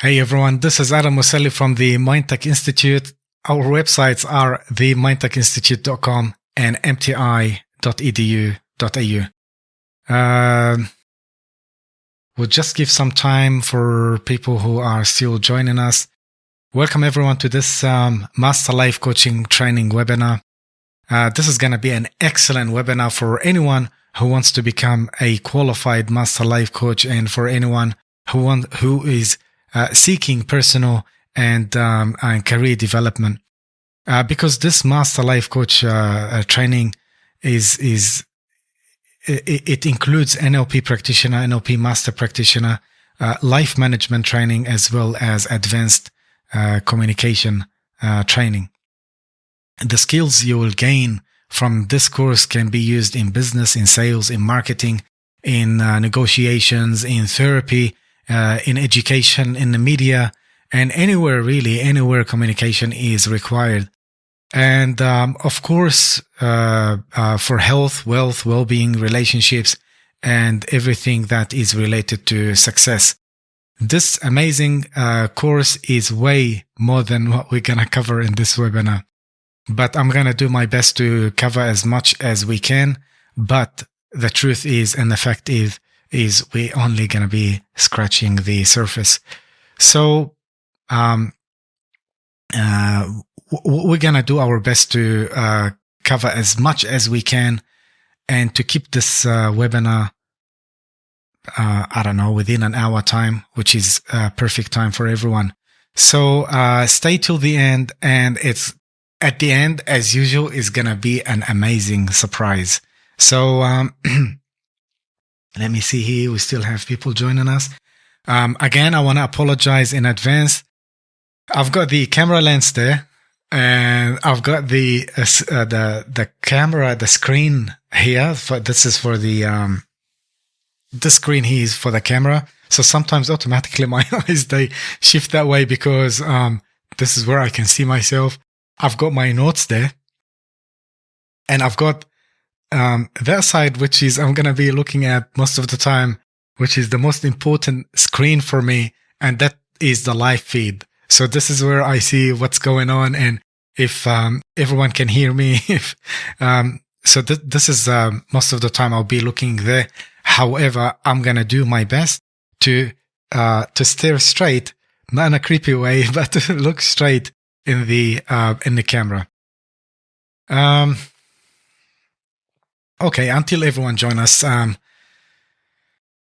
Hey everyone, this is Adam Muselli from the MindTech Institute. Our websites are themindtechinstitute.com and mti.edu.au. We'll just give some time for people who are still joining us. Welcome everyone to this Master Life Coaching Training webinar. This is going to be an excellent webinar for anyone who wants to become a qualified Master Life Coach, and for anyone who is seeking personal and career development, because this Master Life Coach training it includes NLP practitioner, NLP Master Practitioner, life management training, as well as advanced communication training. The skills you will gain from this course can be used in business, in sales, in marketing, in negotiations, in therapy, in education, in the media, and anywhere communication is required. And of course, for health, wealth, well-being, relationships, and everything that is related to success. This amazing course is way more than what we're going to cover in this webinar. But I'm going to do my best to cover as much as we can. But the truth is, and the fact is we're only going to be scratching the surface. So we're going to do our best to cover as much as we can, and to keep this webinar, within an hour time, which is perfect time for everyone. So stay till the end, and at the end, as usual, is going to be an amazing surprise. So let me see here. We still have people joining us. Again, I want to apologize in advance. I've got the camera lens there, and I've got the camera, the screen here. This is for the screen here is for the camera. So sometimes automatically my eyes, they shift that way because this is where I can see myself. I've got my notes there, and I've got that side, which is I'm going to be looking at most of the time, which is the most important screen for me, and that is the live feed. So this is where I see what's going on, and if everyone can hear me. So this is most of the time I'll be looking there. However, I'm going to do my best to stare straight, not in a creepy way, but to look straight in the camera. Okay, until everyone join us,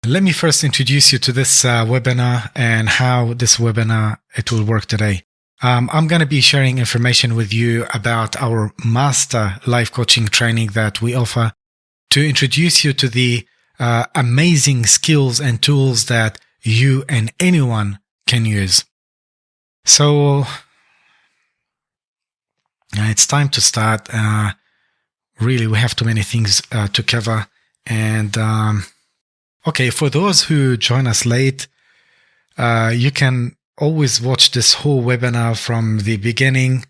let me first introduce you to this webinar and how this webinar it will work today. I'm going to be sharing information with you about our Master Life Coaching training that we offer, to introduce you to the amazing skills and tools that you and anyone can use. So it's time to start. Really, we have too many things to cover. And okay, for those who join us late, you can always watch this whole webinar from the beginning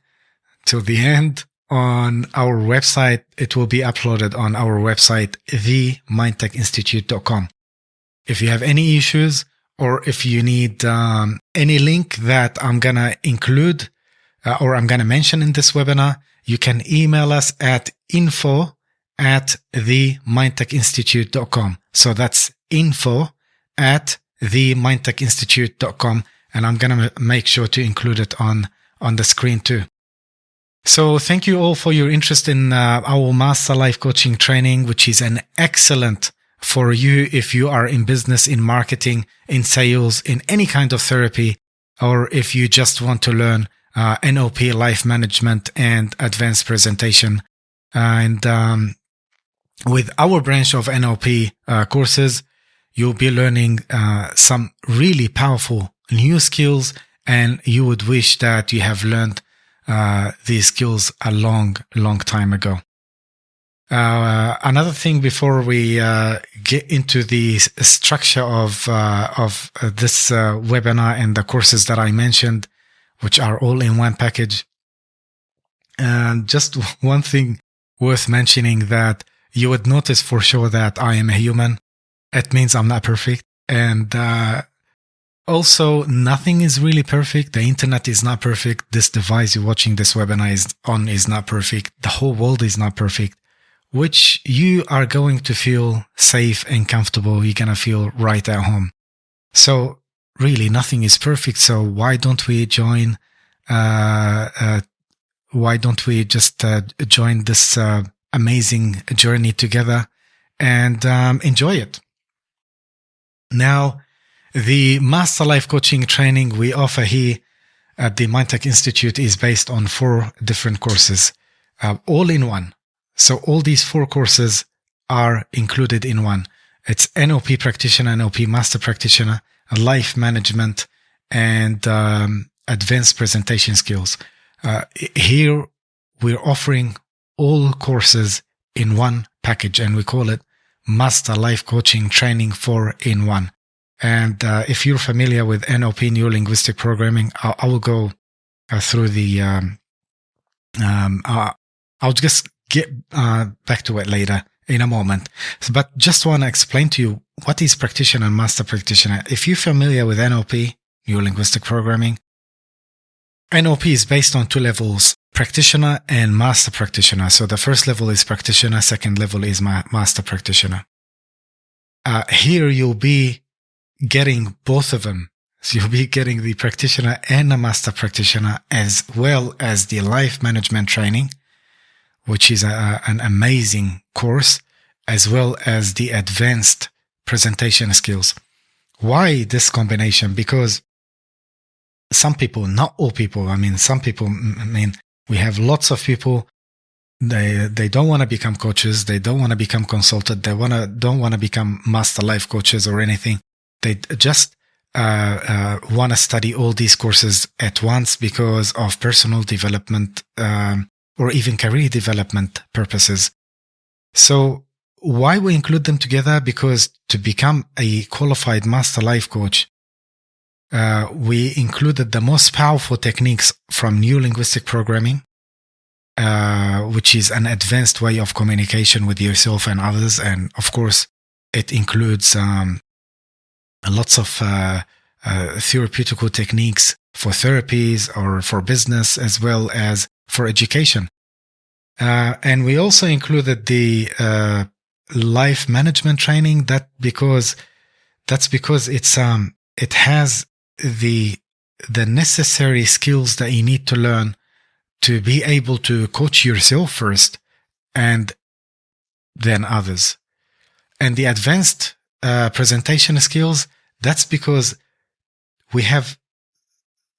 till the end on our website. It will be uploaded on our website, themindtechinstitute.com. If you have any issues, or if you need any link that I'm going to include or I'm going to mention in this webinar, you can email us at info@themindtechinstitute.com. So that's info@themindtechinstitute.com. And I'm going to make sure to include it on the screen too. So thank you all for your interest in our Master Life Coaching training, which is an excellent for you if you are in business, in marketing, in sales, in any kind of therapy, or if you just want to learn NLP, life management, and advanced presentation. And with our branch of NLP courses, you'll be learning some really powerful new skills, and you would wish that you have learned these skills a long time ago. Another thing before we get into the structure of this webinar and the courses that I mentioned, which are all in one package, just one thing worth mentioning, that you would notice for sure that I am a human. It means I'm not perfect, and Also, nothing is really perfect. The internet is not perfect. This device you're watching this webinar is not perfect. The whole world is not perfect, which you are going to feel safe and comfortable. You're going to feel right at home. So really nothing is perfect. So why don't we join, why don't we just join this amazing journey together and enjoy it? Now, the Master Life Coaching training we offer here at the MindTech Institute is based on 4 different courses, all in one. So all these 4 courses are included in one. It's NLP Practitioner, NLP Master Practitioner, Life Management, and Advanced Presentation Skills. Here, we're offering all courses in one package, and we call it Master Life Coaching Training 4-in-1. And if you're familiar with NLP, Neuro Linguistic Programming, I will go through the. I'll just get back to it later in a moment. But just want to explain to you what is practitioner and master practitioner. If you're familiar with NLP, Neuro Linguistic Programming, NLP is based on 2 levels, practitioner and master practitioner. So the first level is practitioner, second level is master practitioner. Here you'll be getting both of them. So you'll be getting the practitioner and the master practitioner, as well as the life management training, which is an amazing course, as well as the advanced presentation skills. Why this combination? Because some people, not all people, some people, we have lots of people, they don't want to become coaches, they don't want to become consultants, don't want to become master life coaches or anything. They just want to study all these courses at once because of personal development or even career development purposes. So why we include them together? Because to become a qualified master life coach, we included the most powerful techniques from Neuro Linguistic Programming, which is an advanced way of communication with yourself and others. And of course, it includes lots of therapeutical techniques for therapies or for business, as well as for education. And we also included the life management training. That's because it has the necessary skills that you need to learn to be able to coach yourself first and then others. And the advanced presentation skills, that's because we have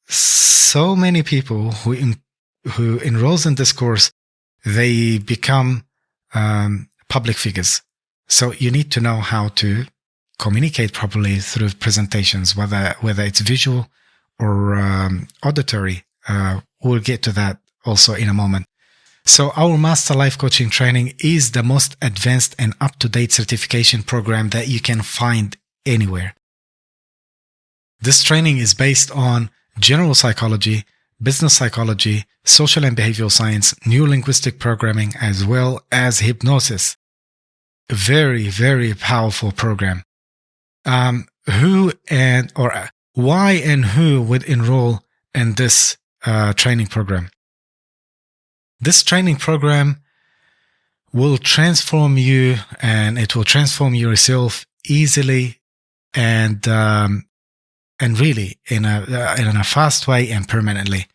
so many people who enrolls in this course, they become public figures. So you need to know how to communicate properly through presentations, whether it's visual or auditory. We'll get to that also in a moment. So our Master Life Coaching Training is the most advanced and up-to-date certification program that you can find anywhere. This training is based on general psychology, business psychology, social and behavioral science, neuro-linguistic programming, as well as hypnosis. A very, very powerful program. Why and who would enroll in this training program? This training program will transform you, and it will transform yourself easily and really in a fast way and permanently.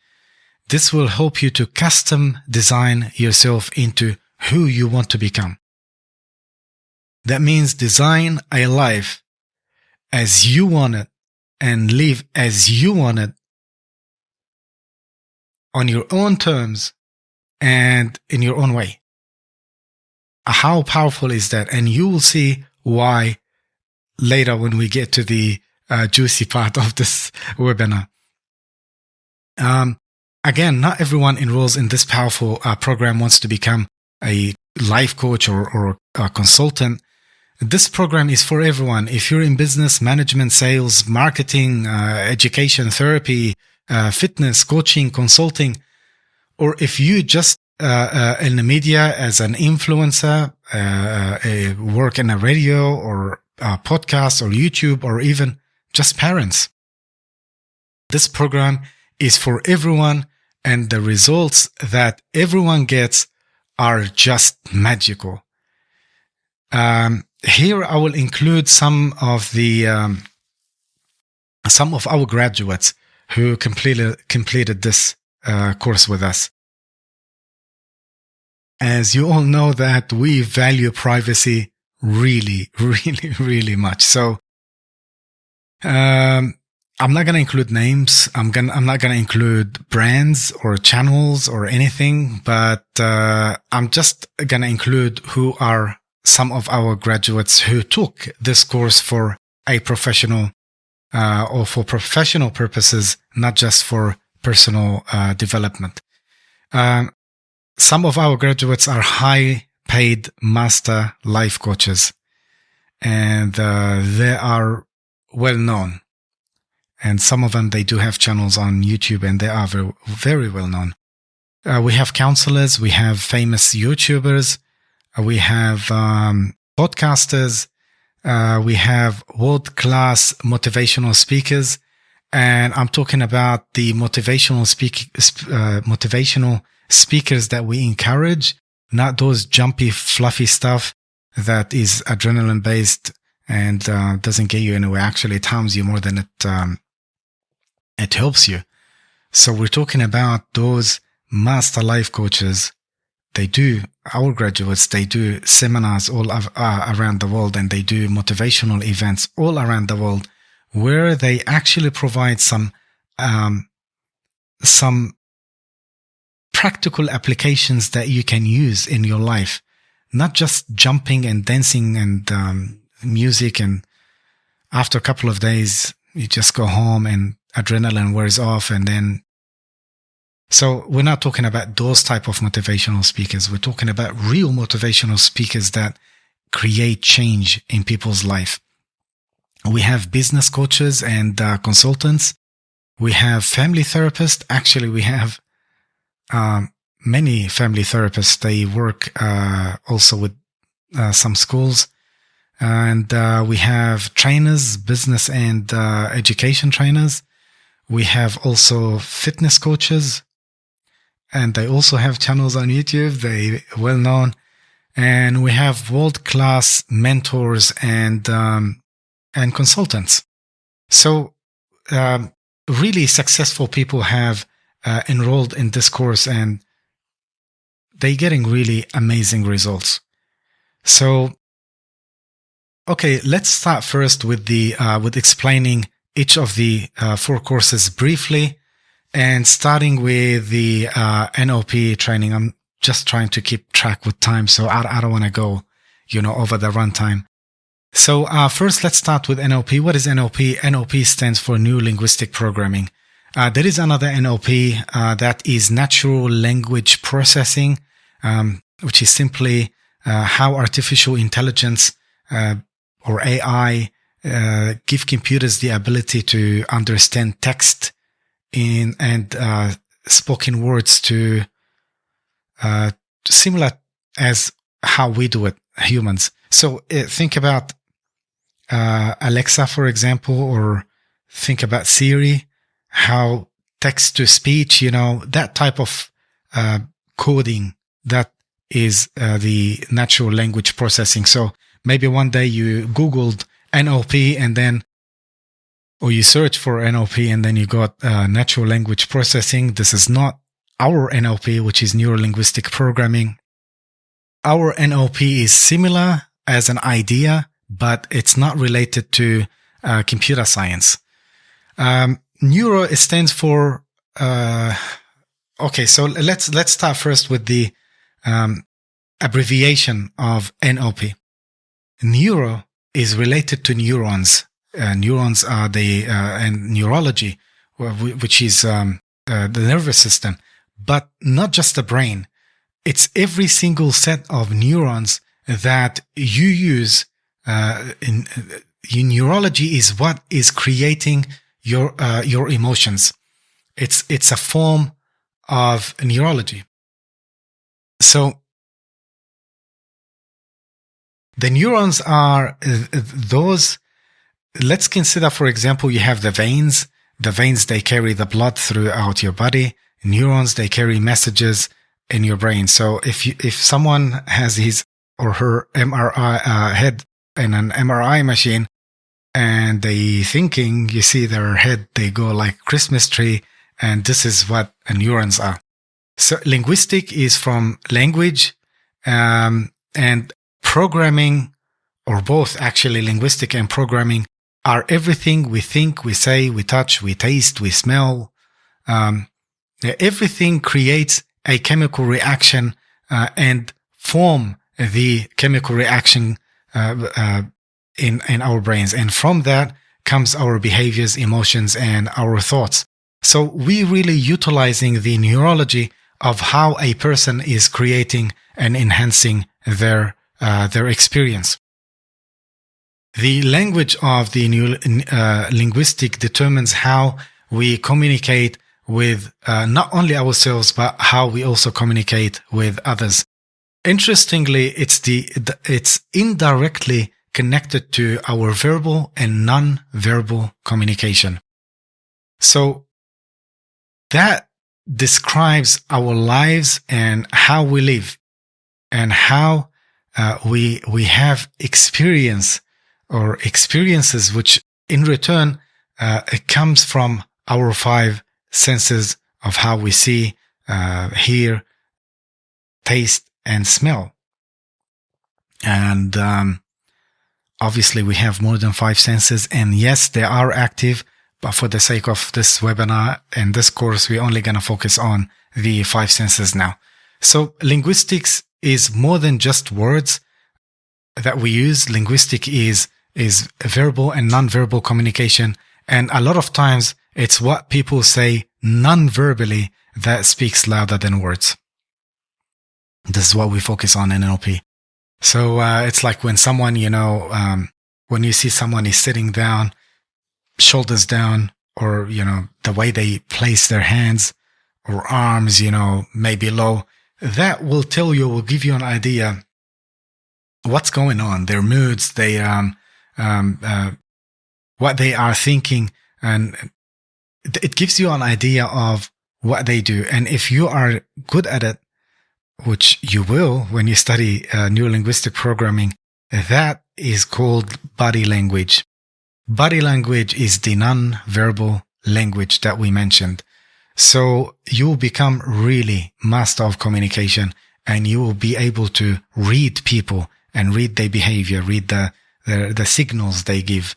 This will help you to custom design yourself into who you want to become. That means design a life as you want it and live as you want it on your own terms and in your own way. How powerful is that? And you will see why later when we get to the juicy part of this webinar. Again, not everyone enrolls in this powerful program wants to become a life coach or a consultant. This program is for everyone. If you're in business, management, sales, marketing, education, therapy, fitness, coaching, consulting, or if you just in the media as an influencer, work in a radio or a podcast or YouTube, or even just parents, This program is for everyone, and the results that everyone gets are just magical. Here I will include some of our graduates who completed this course with us. As you all know that we value privacy really, really, really much. So I'm not going to include names. I'm not going to include brands or channels or anything, but I'm just going to include who are some of our graduates who took this course for a professional or for professional purposes, not just for personal development. Some of our graduates are high-paid master life coaches, and they are well-known. And some of them, they do have channels on YouTube, and they are very, very well-known. We have counselors, we have famous YouTubers, we have podcasters, we have world-class motivational speakers, and I'm talking about the motivational speakers that we encourage, not those jumpy, fluffy stuff that is adrenaline-based and doesn't get you anywhere. Actually, it harms you more than it helps you. So we're talking about those master life coaches. Our graduates, they do seminars all around the world, and they do motivational events all around the world where they actually provide some practical applications that you can use in your life, not just jumping and dancing and music. And after a couple of days, you just go home and adrenaline wears off. And then, so we're not talking about those type of motivational speakers. We're talking about real motivational speakers that create change in people's life. We have business coaches and consultants. We have family therapists. Actually, we have many family therapists. They work also with some schools. And we have trainers, business and education trainers. We have also fitness coaches, and they also have channels on YouTube. They well known. And we have world-class mentors and consultants. So really successful people have enrolled in this course, and they're getting really amazing results. So, okay, let's start first with with explaining each of the 4 courses briefly, and starting with the NLP training. I'm just trying to keep track with time, so I don't want to go, over the runtime. So first, let's start with NLP. What is NLP? NLP stands for New Linguistic Programming. There is another NLP that is Natural Language Processing, which is simply how artificial intelligence or AI give computers the ability to understand text and spoken words to similar as how we do it, humans. So think about Alexa, for example, or think about Siri, how text to speech, that type of coding, that is the natural language processing. So maybe one day you Googled NLP or you search for NLP and then you got natural language processing. This is not our NLP, which is neuro linguistic programming. Our NLP is similar as an idea, but it's not related to computer science. Neuro stands for okay. So let's start first with the abbreviation of NLP. Neuro is related to neurons. Neurons are and neurology, which is the nervous system, but not just the brain. It's every single set of neurons that you use. In neurology is what is creating your emotions. It's a form of neurology. So the neurons are those. Let's consider, for example, you have the veins. The veins, they carry the blood throughout your body. Neurons, they carry messages in your brain. So if someone has his or her MRI head in an MRI machine, and they thinking, you see their head, they go like Christmas tree, and this is what neurons are. So linguistic is from language, and programming, or both actually, linguistic and programming are everything we think, we say, we touch, we taste, we smell. Everything creates a chemical reaction and form the chemical reaction in our brains. And from that comes our behaviors, emotions, and our thoughts. So we really utilizing the neurology of how a person is creating and enhancing their experience. The language of the linguistic determines how we communicate with not only ourselves, but how we also communicate with others. Interestingly, it's indirectly connected to our verbal and non-verbal communication. So that describes our lives and how we live, and how we have experiences, which in return it comes from our 5 senses of how we see, hear, taste, and smell. And obviously we have more than 5 senses, and yes, they are active, but for the sake of this webinar and this course, we're only going to focus on the 5 senses now. So linguistics is more than just words that we use. Linguistic is verbal and non-verbal communication, and a lot of times it's what people say non-verbally that speaks louder than words. This is what we focus on in NLP. So it's like when someone, when you see someone is sitting down, shoulders down, or, the way they place their hands or arms, maybe low, that will give you an idea what's going on, their moods, what they are thinking, and it gives you an idea of what they do. And if you are good at it, which you will when you study neurolinguistic programming, that is called body language. Body language is the non-verbal language that we mentioned. So you will become really master of communication, and you will be able to read people and read their behavior, read the signals they give,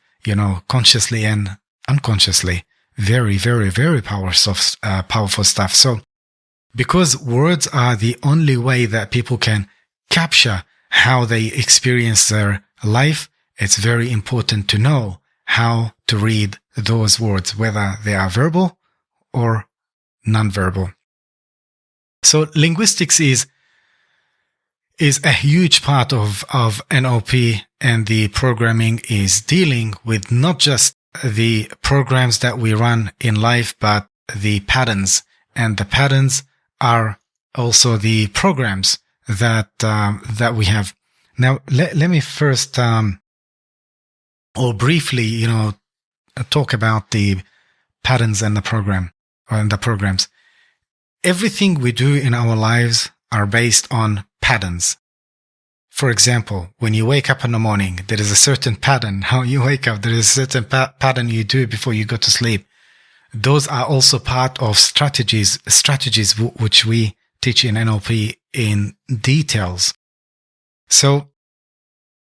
consciously and unconsciously. Very, very, very powerful stuff. So because words are the only way that people can capture how they experience their life, it's very important to know how to read those words, whether they are verbal or non-verbal. So linguistics is a huge part of NLP, and the programming is dealing with not just the programs that we run in life, but the patterns. And the patterns are also the programs that we have. Now, let me first or briefly, talk about the patterns and the program, and the programs. Everything we do in our lives are based on patterns. For example, when you wake up in the morning, there is a certain pattern how you wake up. There is a certain pattern you do before you go to sleep. Those are also part of strategies which we teach in NLP in details. So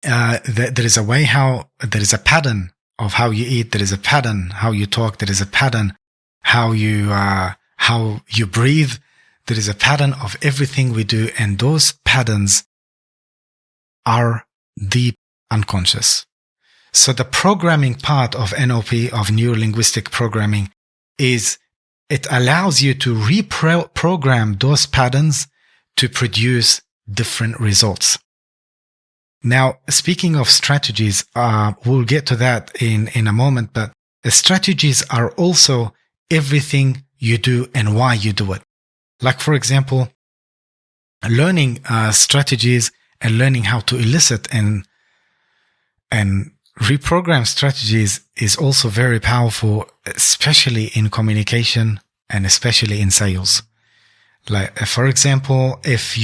there is a way there is a pattern of how you eat. There is a pattern how you talk. There is a pattern how you breathe. There is a pattern of everything we do, and those patterns are deep unconscious. So the programming part of NLP, of neurolinguistic programming, is it allows you to reprogram those patterns to produce different results. Now, speaking of strategies, we'll get to that in a moment, but the strategies are also everything you do and why you do it. Like, for example, learning strategies and learning how to elicit and reprogram strategies is also very powerful, especially in communication and especially in sales. Like, for example, if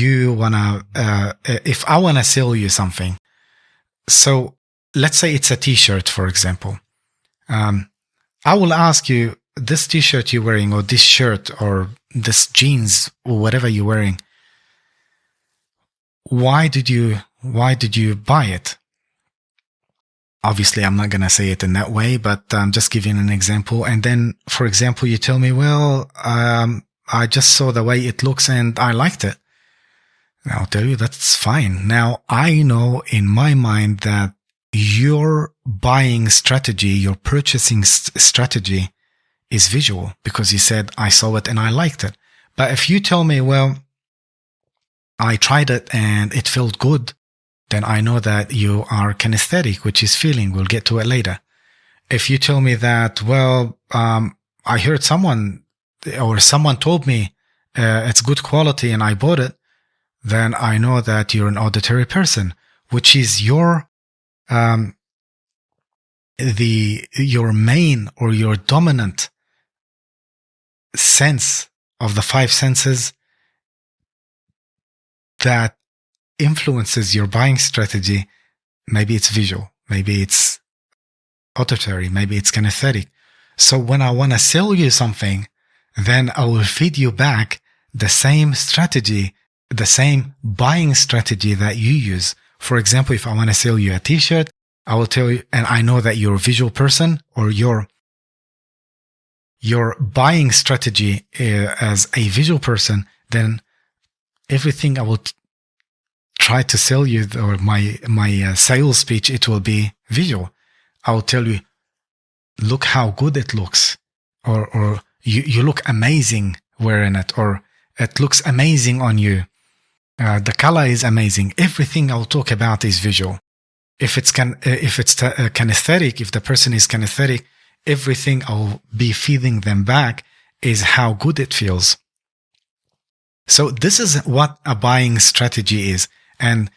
I wanna sell you something, so let's say it's a t-shirt, for example. I will ask you, this t-shirt you're wearing, or this shirt, or this jeans, or whatever you're wearing, why did you buy it? Obviously, I'm not going to say it in that way, but I'm just giving an example. And then, for example, you tell me, well, I just saw the way it looks and I liked it. I'll tell you, that's fine. Now, I know in my mind that your buying strategy, your purchasing strategy is visual, because you said, I saw it and I liked it. But if you tell me, well, I tried it and it felt good, then I know that you are kinesthetic, which is feeling. We'll get to it later. If you tell me that, well, I heard someone told me it's good quality and I bought it, then I know that you're an auditory person, which is your main or your dominant sense of the five senses that influences your buying strategy. Maybe it's visual, maybe it's auditory, maybe it's kinesthetic. So when I want to sell you something, then I will feed you back the same strategy, the same buying strategy that you use. For example, if I want to sell you a t-shirt, I will tell you, and I know that you're a visual person, or your buying strategy as a visual person, then everything I will try to sell you, or my sales speech, it will be visual. I will tell you, look how good it looks, or you look amazing wearing it, or it looks amazing on you. The color is amazing. Everything I'll talk about is visual. If it's kinesthetic, if the person is kinesthetic, everything I'll be feeding them back is how good it feels. So this is what a buying strategy is. And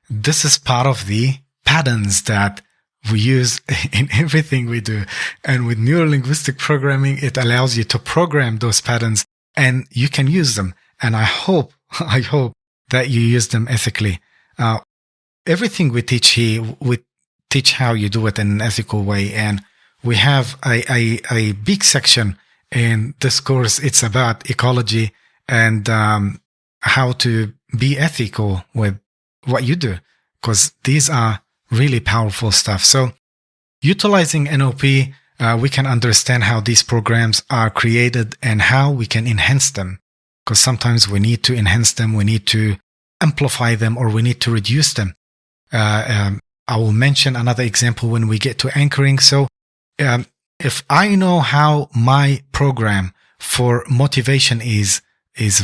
this is part of the patterns that we use in everything we do. And with neuro-linguistic programming, it allows you to program those patterns and you can use them. And I hope that you use them ethically. Everything we teach here, we teach how you do it in an ethical way. And we have a big section in this course. It's about ecology and how to be ethical with what you do, because these are really powerful stuff. So utilizing NLP, we can understand how these programs are created and how we can enhance them, because sometimes we need to enhance them, we need to amplify them, or we need to reduce them. I will mention another example when we get to anchoring. So if I know how my program for motivation is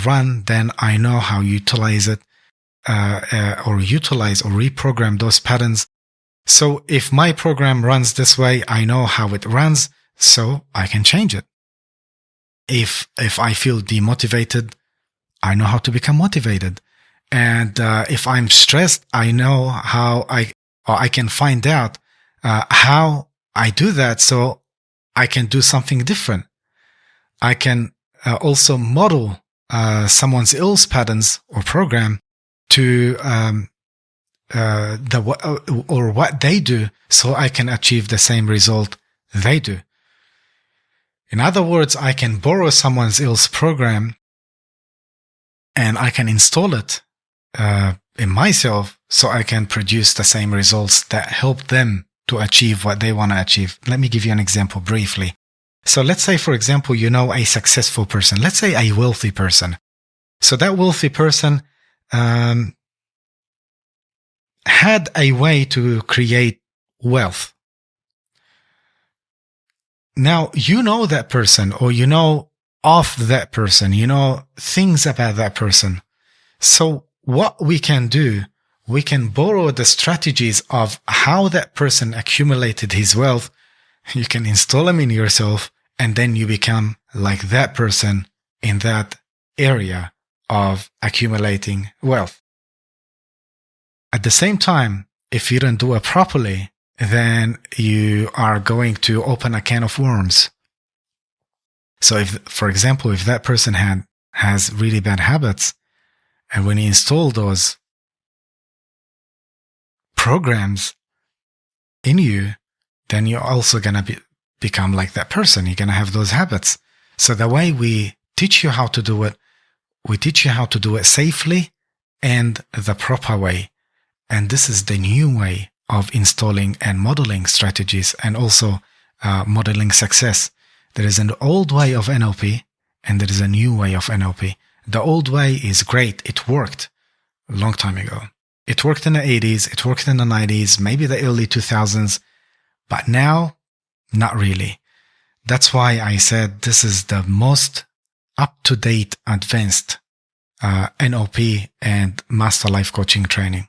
run, then I know how to utilize it, or reprogram those patterns. So if my program runs this way, I know how it runs, so I can change it. If I feel demotivated, I know how to become motivated. And if I'm stressed, I know how I can find out how I do that, so I can do something different. I can also model someone else's patterns or program to what they do, so I can achieve the same result they do. In other words, I can borrow someone else's program and I can install it in myself, so I can produce the same results that help them to achieve what they want to achieve. Let me give you an example briefly. So let's say, for example, you know a successful person. Let's say a wealthy person. So that wealthy person had a way to create wealth. Now, you know that person, or you know of that person, you know things about that person. So what we can do, we can borrow the strategies of how that person accumulated his wealth. You can install them in yourself, and then you become like that person in that area of accumulating wealth. At the same time, if you don't do it properly, then you are going to open a can of worms. So if, for example, if that person has really bad habits, and when you install those programs in you, then you're also going to become like that person. You're going to have those habits. So the way we teach you how to do it, we teach you how to do it safely and the proper way. And this is the new way of installing and modeling strategies, and also modeling success. There is an old way of NLP and there is a new way of NLP. The old way is great. It worked a long time ago. It worked in the 80s. It worked in the 90s, maybe the early 2000s. But now, not really. That's why I said this is the most up-to-date, advanced NLP and Master Life Coaching training.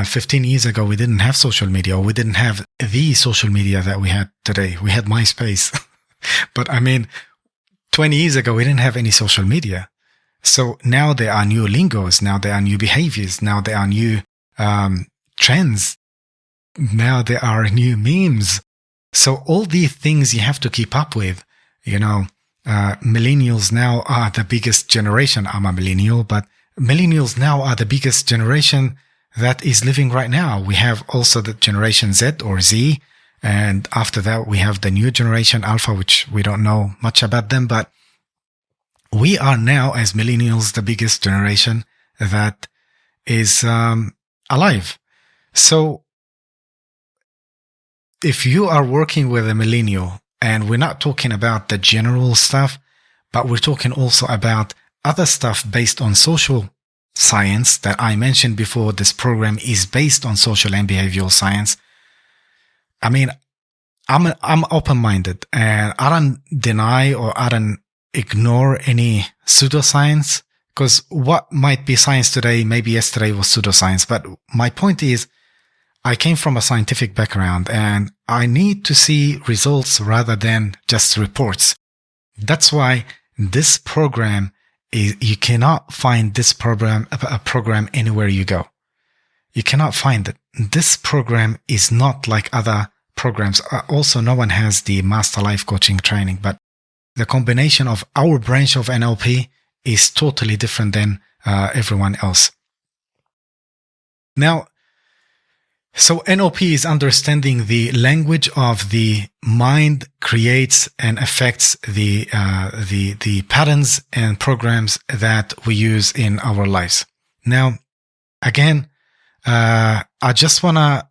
15 years ago, we didn't have social media, or we didn't have the social media that we had today. We had MySpace. But I mean, 20 years ago, we didn't have any social media. So now there are new lingos. Now there are new behaviors. Now there are new trends. Now there are new memes. So all these things you have to keep up with. You know, millennials now are the biggest generation. I'm a millennial, but millennials now are the biggest generation that is living right now. We have also the generation Z or Z. And after that, we have the new generation Alpha, which we don't know much about them. But we are now, as millennials, the biggest generation that is alive. So if you are working with a millennial, and we're not talking about the general stuff, but we're talking also about other stuff based on social science that I mentioned before. This program is based on social and behavioral science. I mean, I'm open-minded, and I don't deny or I don't ignore any pseudoscience, because what might be science today, maybe yesterday was pseudoscience. But my point is, I came from a scientific background and I need to see results rather than just reports. That's why this program is, you cannot find this program, a program anywhere you go. You cannot find it. This program is not like other programs. Also, no one has the Master Life Coaching training, but the combination of our branch of NLP is totally different than everyone else. Now, so NLP is understanding the language of the mind creates and affects the patterns and programs that we use in our lives. Now, again, I just wanna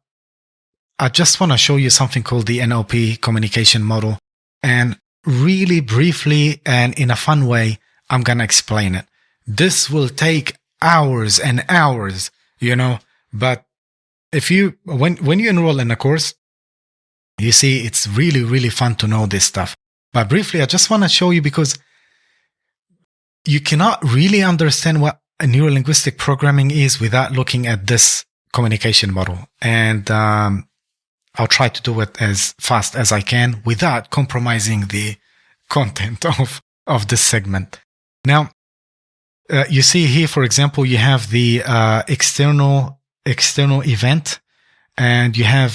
show you something called the NLP communication model, and really briefly and in a fun way, I'm gonna explain it. This will take hours and hours, you know, but if you, when you enroll in a course, you see it's really, really fun to know this stuff. But briefly, I just want to show you, because you cannot really understand what a neurolinguistic programming is without looking at this communication model. And I'll try to do it as fast as I can without compromising the content of this segment. Now, you see here, for example, you have the external event, and you have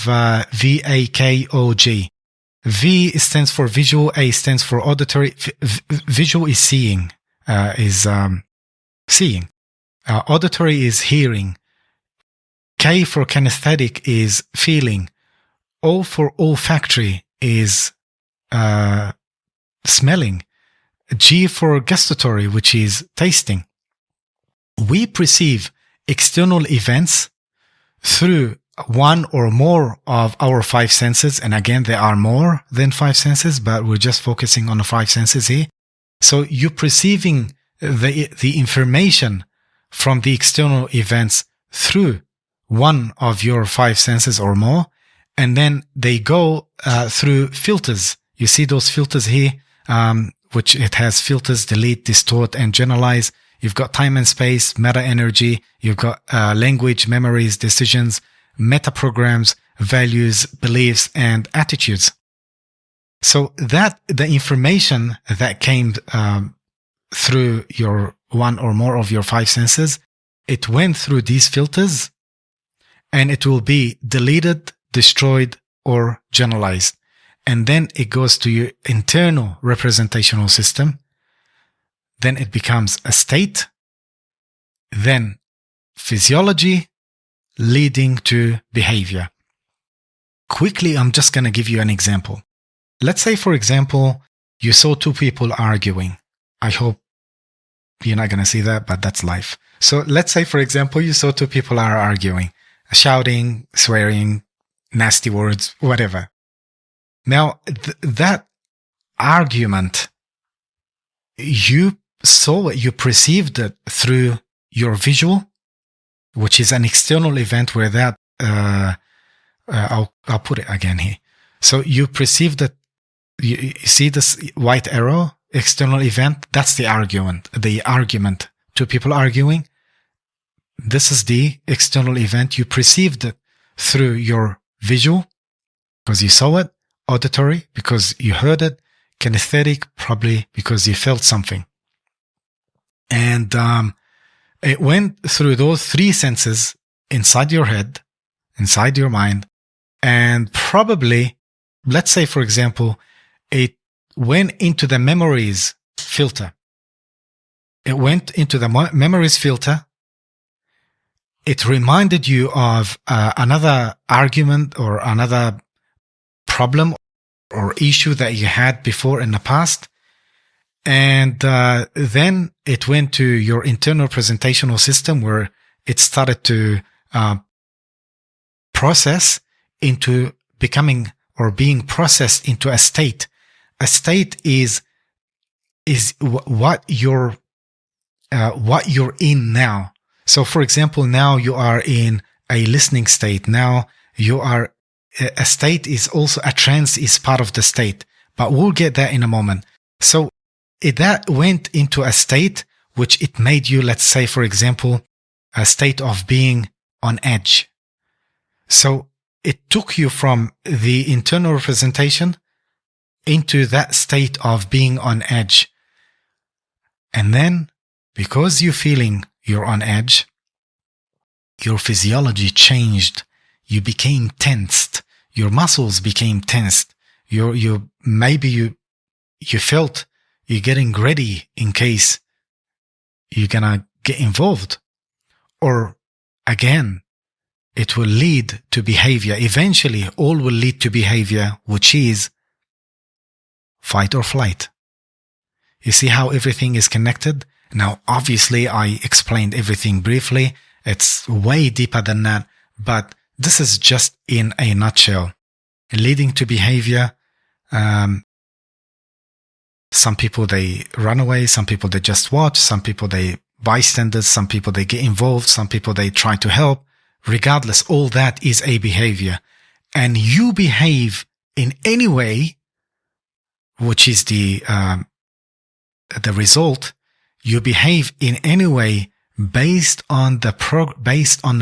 VAKOG. V stands for visual, A stands for auditory. Visual is seeing, seeing. Auditory is hearing. K for kinesthetic is feeling. O for olfactory is smelling. G for gustatory, which is tasting. We perceive external events through one or more of our five senses. And again, there are more than five senses, but we're just focusing on the five senses here. So you're perceiving the information from the external events through one of your five senses or more. And then they go through filters. You see those filters here, which it has filters, delete, distort, and generalize. You've got time and space, meta energy. You've got language, memories, decisions, meta programs, values, beliefs, and attitudes. So that the information that came through your one or more of your five senses, it went through these filters, and it will be deleted, destroyed, or generalized. And then it goes to your internal representational system. Then it becomes a state, then physiology, leading to behavior. Quickly, I'm just going to give you an example. Let's say, for example, you saw two people arguing. I hope you're not going to see that, but that's life. So let's say, for example, you saw two people are arguing, shouting, swearing, nasty words, whatever. Now, that argument, you saw it, you perceived it through your visual, which is an external event where that, I'll put it again here. So you perceive that, you see this white arrow, external event, that's the argument. Two people arguing. This is the external event. You perceived it through your visual, because you saw it, auditory, because you heard it, kinesthetic, probably because you felt something. And it went through those three senses inside your head, inside your mind, and probably, let's say, for example, it went into the memories filter. It went into the memories filter. It reminded you of another argument or another problem or issue that you had before in the past. And then it went to your internal presentational system where it started to process into becoming or being processed into a state. A state is what you're in now. So, for example, now you are in a listening state. Now you are a state is also a trance is part of the state, but we'll get that in a moment. So that went into a state which it made you, let's say, for example, a state of being on edge. So it took you from the internal representation into that state of being on edge. And then, because you're feeling you're on edge, your physiology changed. You became tensed. Your muscles became tensed. You felt you're getting ready in case you're gonna get involved. Or again, it will lead to behavior. Eventually, all will lead to behavior, which is fight or flight. You see how everything is connected? Now, obviously, I explained everything briefly. It's way deeper than that, but this is just in a nutshell. Leading to behavior. Some people, they run away. Some people, they just watch. Some people, they bystanders. Some people, they get involved. Some people, they try to help. Regardless, all that is a behavior. And you behave in any way, which is the result. You behave in any way based on the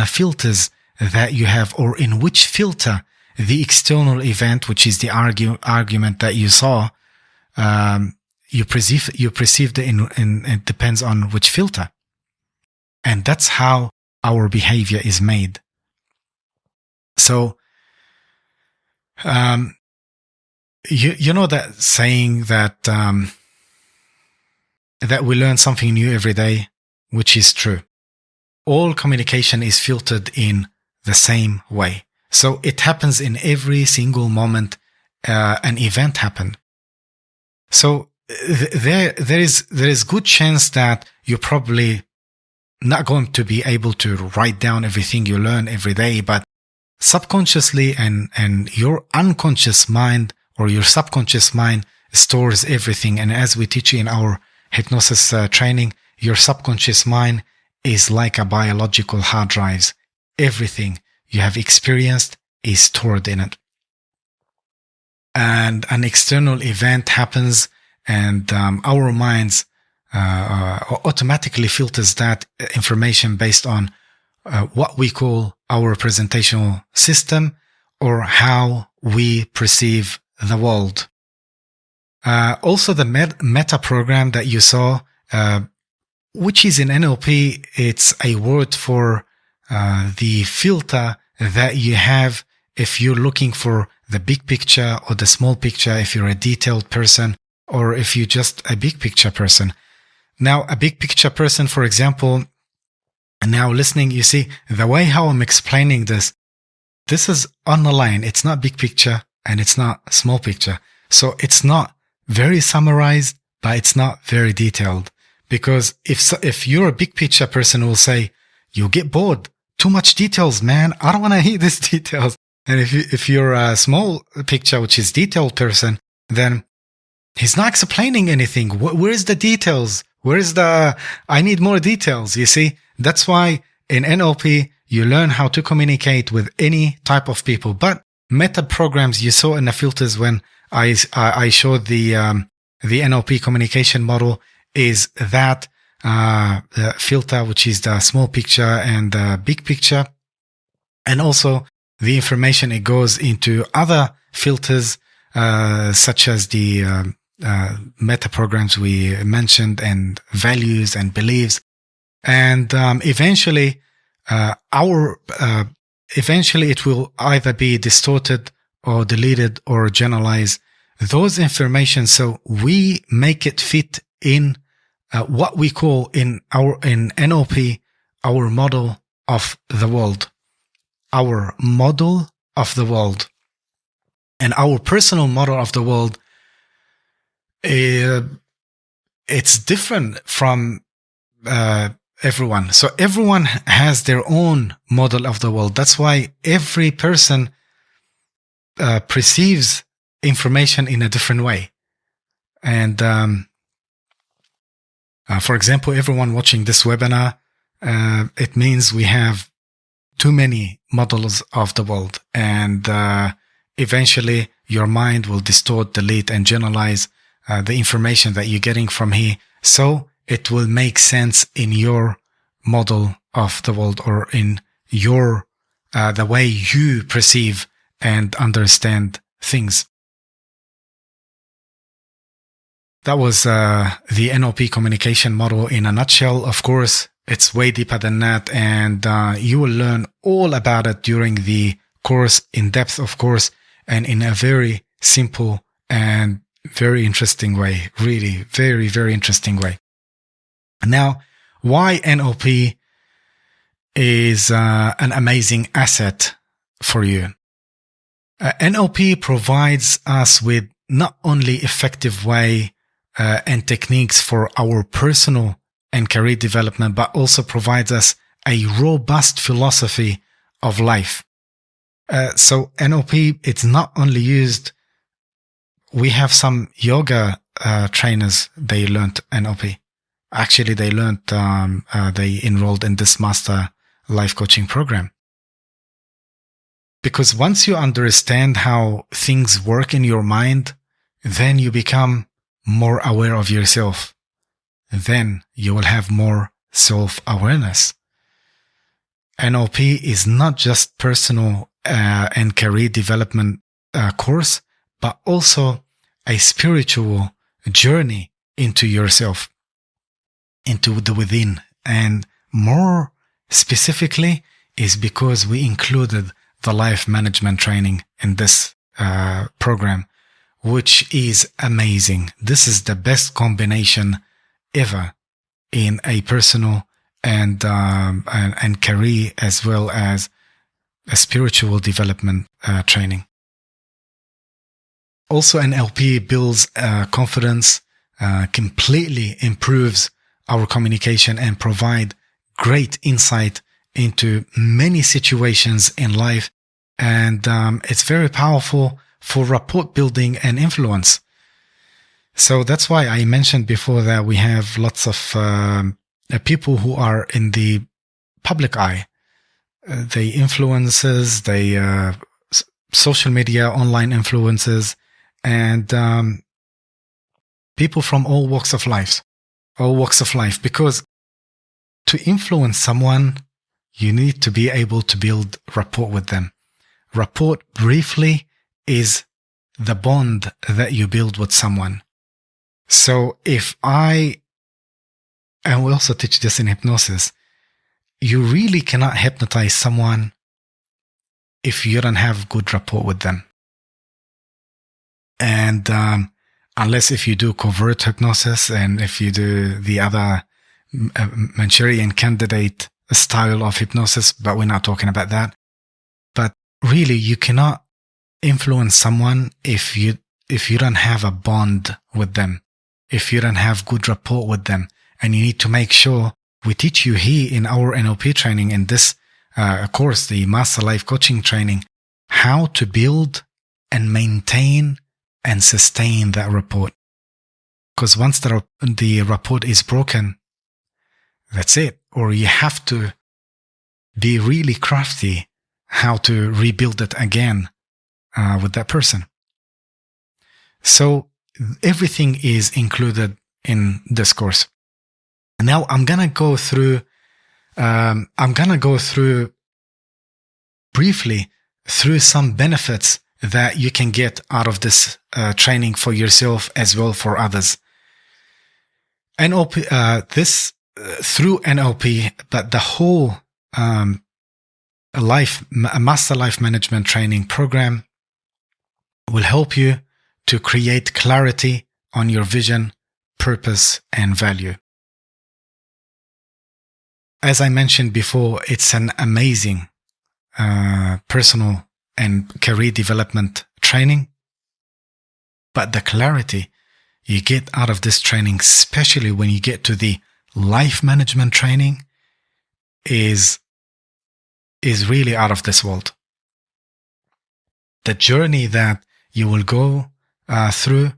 filters that you have, or in which filter the external event, which is the argument that you saw, you perceived it in it depends on which filter. And that's how our behavior is made. So, you know that saying that that we learn something new every day, which is true. All communication is filtered in the same way. So it happens in every single moment an event happened. So there is good chance that you're probably not going to be able to write down everything you learn every day, but subconsciously and your unconscious mind or your subconscious mind stores everything. And as we teach you in our hypnosis training, your subconscious mind is like a biological hard drives. Everything you have experienced is stored in it. And an external event happens, and our minds automatically filters that information based on what we call our representational system, or how we perceive the world. Also, the meta program that you saw, which is in NLP, it's a word for the filter that you have if you're looking for the big picture or the small picture, if you're a detailed person or if you're just a big picture person. Now, a big picture person, for example, and now listening, you see the way how I'm explaining this is on the line. It's not big picture and it's not small picture. So it's not very summarized, but it's not very detailed. Because if you're a big picture person who will say, you get bored, too much details, man. I don't want to hear these details. And if you're a small picture, which is detailed person, then he's not explaining anything. Where is the details? Where is I need more details. You see, that's why in NLP, you learn how to communicate with any type of people. But meta programs, you saw in the filters when I showed the NLP communication model, is that the filter, which is the small picture and the big picture. And also the information, it goes into other filters, such as the meta programs we mentioned, and values and beliefs. And eventually it will either be distorted or deleted or generalized, those information. So we make it fit in what we call in NLP, our model of the world. Our model of the world. And our personal model of the world, it's different from everyone. So everyone has their own model of the world. That's why every person perceives information in a different way. And for example, everyone watching this webinar, it means we have too many models of the world. And eventually your mind will distort, delete, and generalize the information that you're getting from here. So it will make sense in your model of the world, or in your the way you perceive and understand things. That was the NLP communication model in a nutshell. Of course, it's way deeper than that, and you will learn all about it during the course, in depth, of course, and in a very simple and very interesting way. Really, very, very interesting way. Now, why NLP is an amazing asset for you? NLP provides us with not only effective way and techniques for our personal and career development, but also provides us a robust philosophy of life. So NLP, it's not only used. We have some yoga trainers, they learned NLP. Actually, they learned, they enrolled in this master life coaching program. Because once you understand how things work in your mind, then you become more aware of yourself. Then you will have more self-awareness. NLP is not just personal and career development course, but also a spiritual journey into yourself, into the within. And more specifically is because we included the life management training in this program, which is amazing. This is the best combination ever in a personal and career, as well as a spiritual development training. Also, NLP builds confidence, completely improves our communication, and provide great insight into many situations in life. And it's very powerful for rapport building and influence. So that's why I mentioned before that we have lots of people who are in the public eye. They influencers, they social media, online influencers, and people from all walks of life. Because to influence someone, you need to be able to build rapport with them. Rapport, briefly, is the bond that you build with someone. So and we also teach this in hypnosis, you really cannot hypnotize someone if you don't have good rapport with them. And unless if you do covert hypnosis and if you do the other Manchurian candidate style of hypnosis, but we're not talking about that. But really, you cannot influence someone if you don't have a bond with them, if you don't have good rapport with them. And you need to make sure we teach you here in our NLP training, in this course, the Master Life Coaching Training, how to build and maintain and sustain that rapport. Because once the rapport is broken, that's it. Or you have to be really crafty how to rebuild it again with that person. So everything is included in this course. Now I'm gonna go through briefly through some benefits that you can get out of this training for yourself as well for others. NLP, through NLP, but the whole Master Life Management Training program will help you to create clarity on your vision, purpose, and value. As I mentioned before, it's an amazing personal and career development training. But the clarity you get out of this training, especially when you get to the life management training, is really out of this world. The journey that you will go through,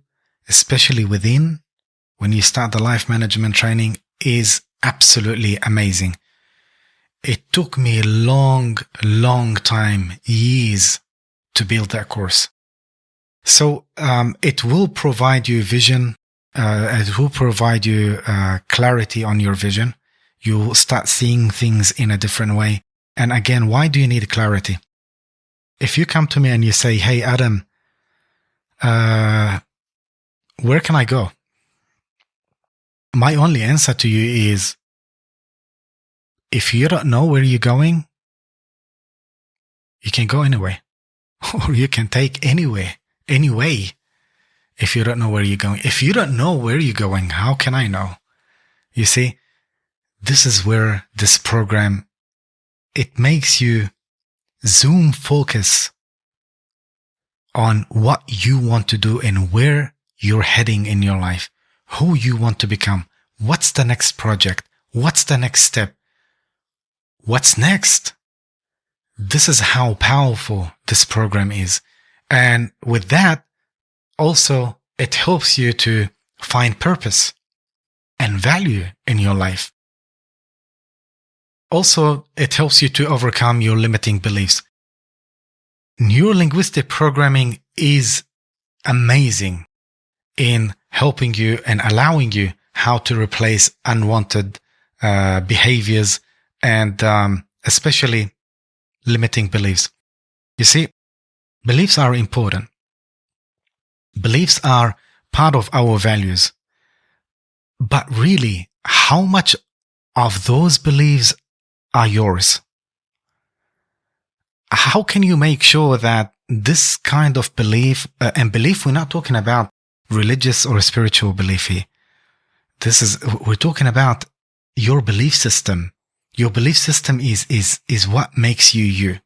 especially when you start the life management training, is absolutely amazing. It took me a long time, years, to build that course. So it will provide you vision, it will provide you clarity on your vision. You will start seeing things in a different way. And again, why do you need clarity? If you come to me and you say, hey, Adam, where can I go? My only answer to you is, if you don't know where you're going, you can go anyway. Or you can take any way. If you don't know where you're going. If you don't know where you're going, how can I know? You see, this is where this program, it makes you zoom focus on what you want to do and where you're heading in your life, who you want to become, what's the next project, what's the next step, what's next. This is how powerful this program is. And with that, also, it helps you to find purpose and value in your life. Also, it helps you to overcome your limiting beliefs. Neurolinguistic programming is amazing in helping you and allowing you how to replace unwanted behaviors and especially limiting beliefs. You see, beliefs are important. Beliefs are part of our values. But really, how much of those beliefs are yours? How can you make sure that this kind of belief, and belief, we're not talking about religious or spiritual belief here. We're talking about your belief system. Your belief system is what makes you you.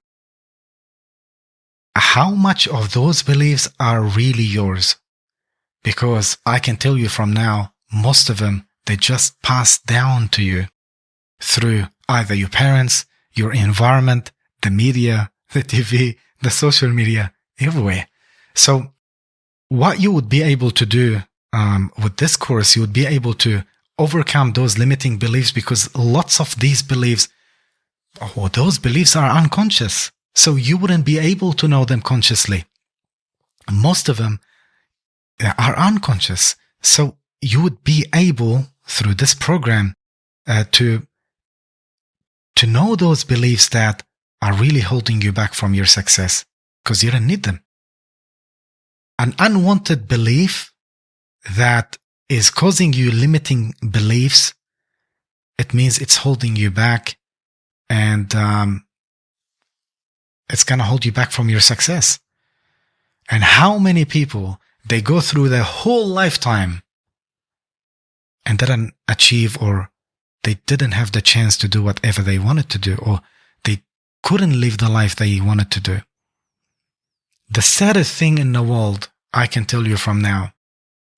How much of those beliefs are really yours? Because I can tell you from now, most of them, they just pass down to you through either your parents, your environment, the media, the TV, the social media, everywhere. So what you would be able to do with this course, you would be able to overcome those limiting beliefs, because lots of these beliefs, those beliefs are unconscious. So you wouldn't be able to know them consciously. Most of them are unconscious. So you would be able, through this program, to know those beliefs that are really holding you back from your success, because you don't need them. An unwanted belief that is causing you limiting beliefs, it means it's holding you back, and it's going to hold you back from your success. And how many people, they go through their whole lifetime and didn't achieve, or they didn't have the chance to do whatever they wanted to do, or they couldn't live the life they wanted to do. The saddest thing in the world, I can tell you from now,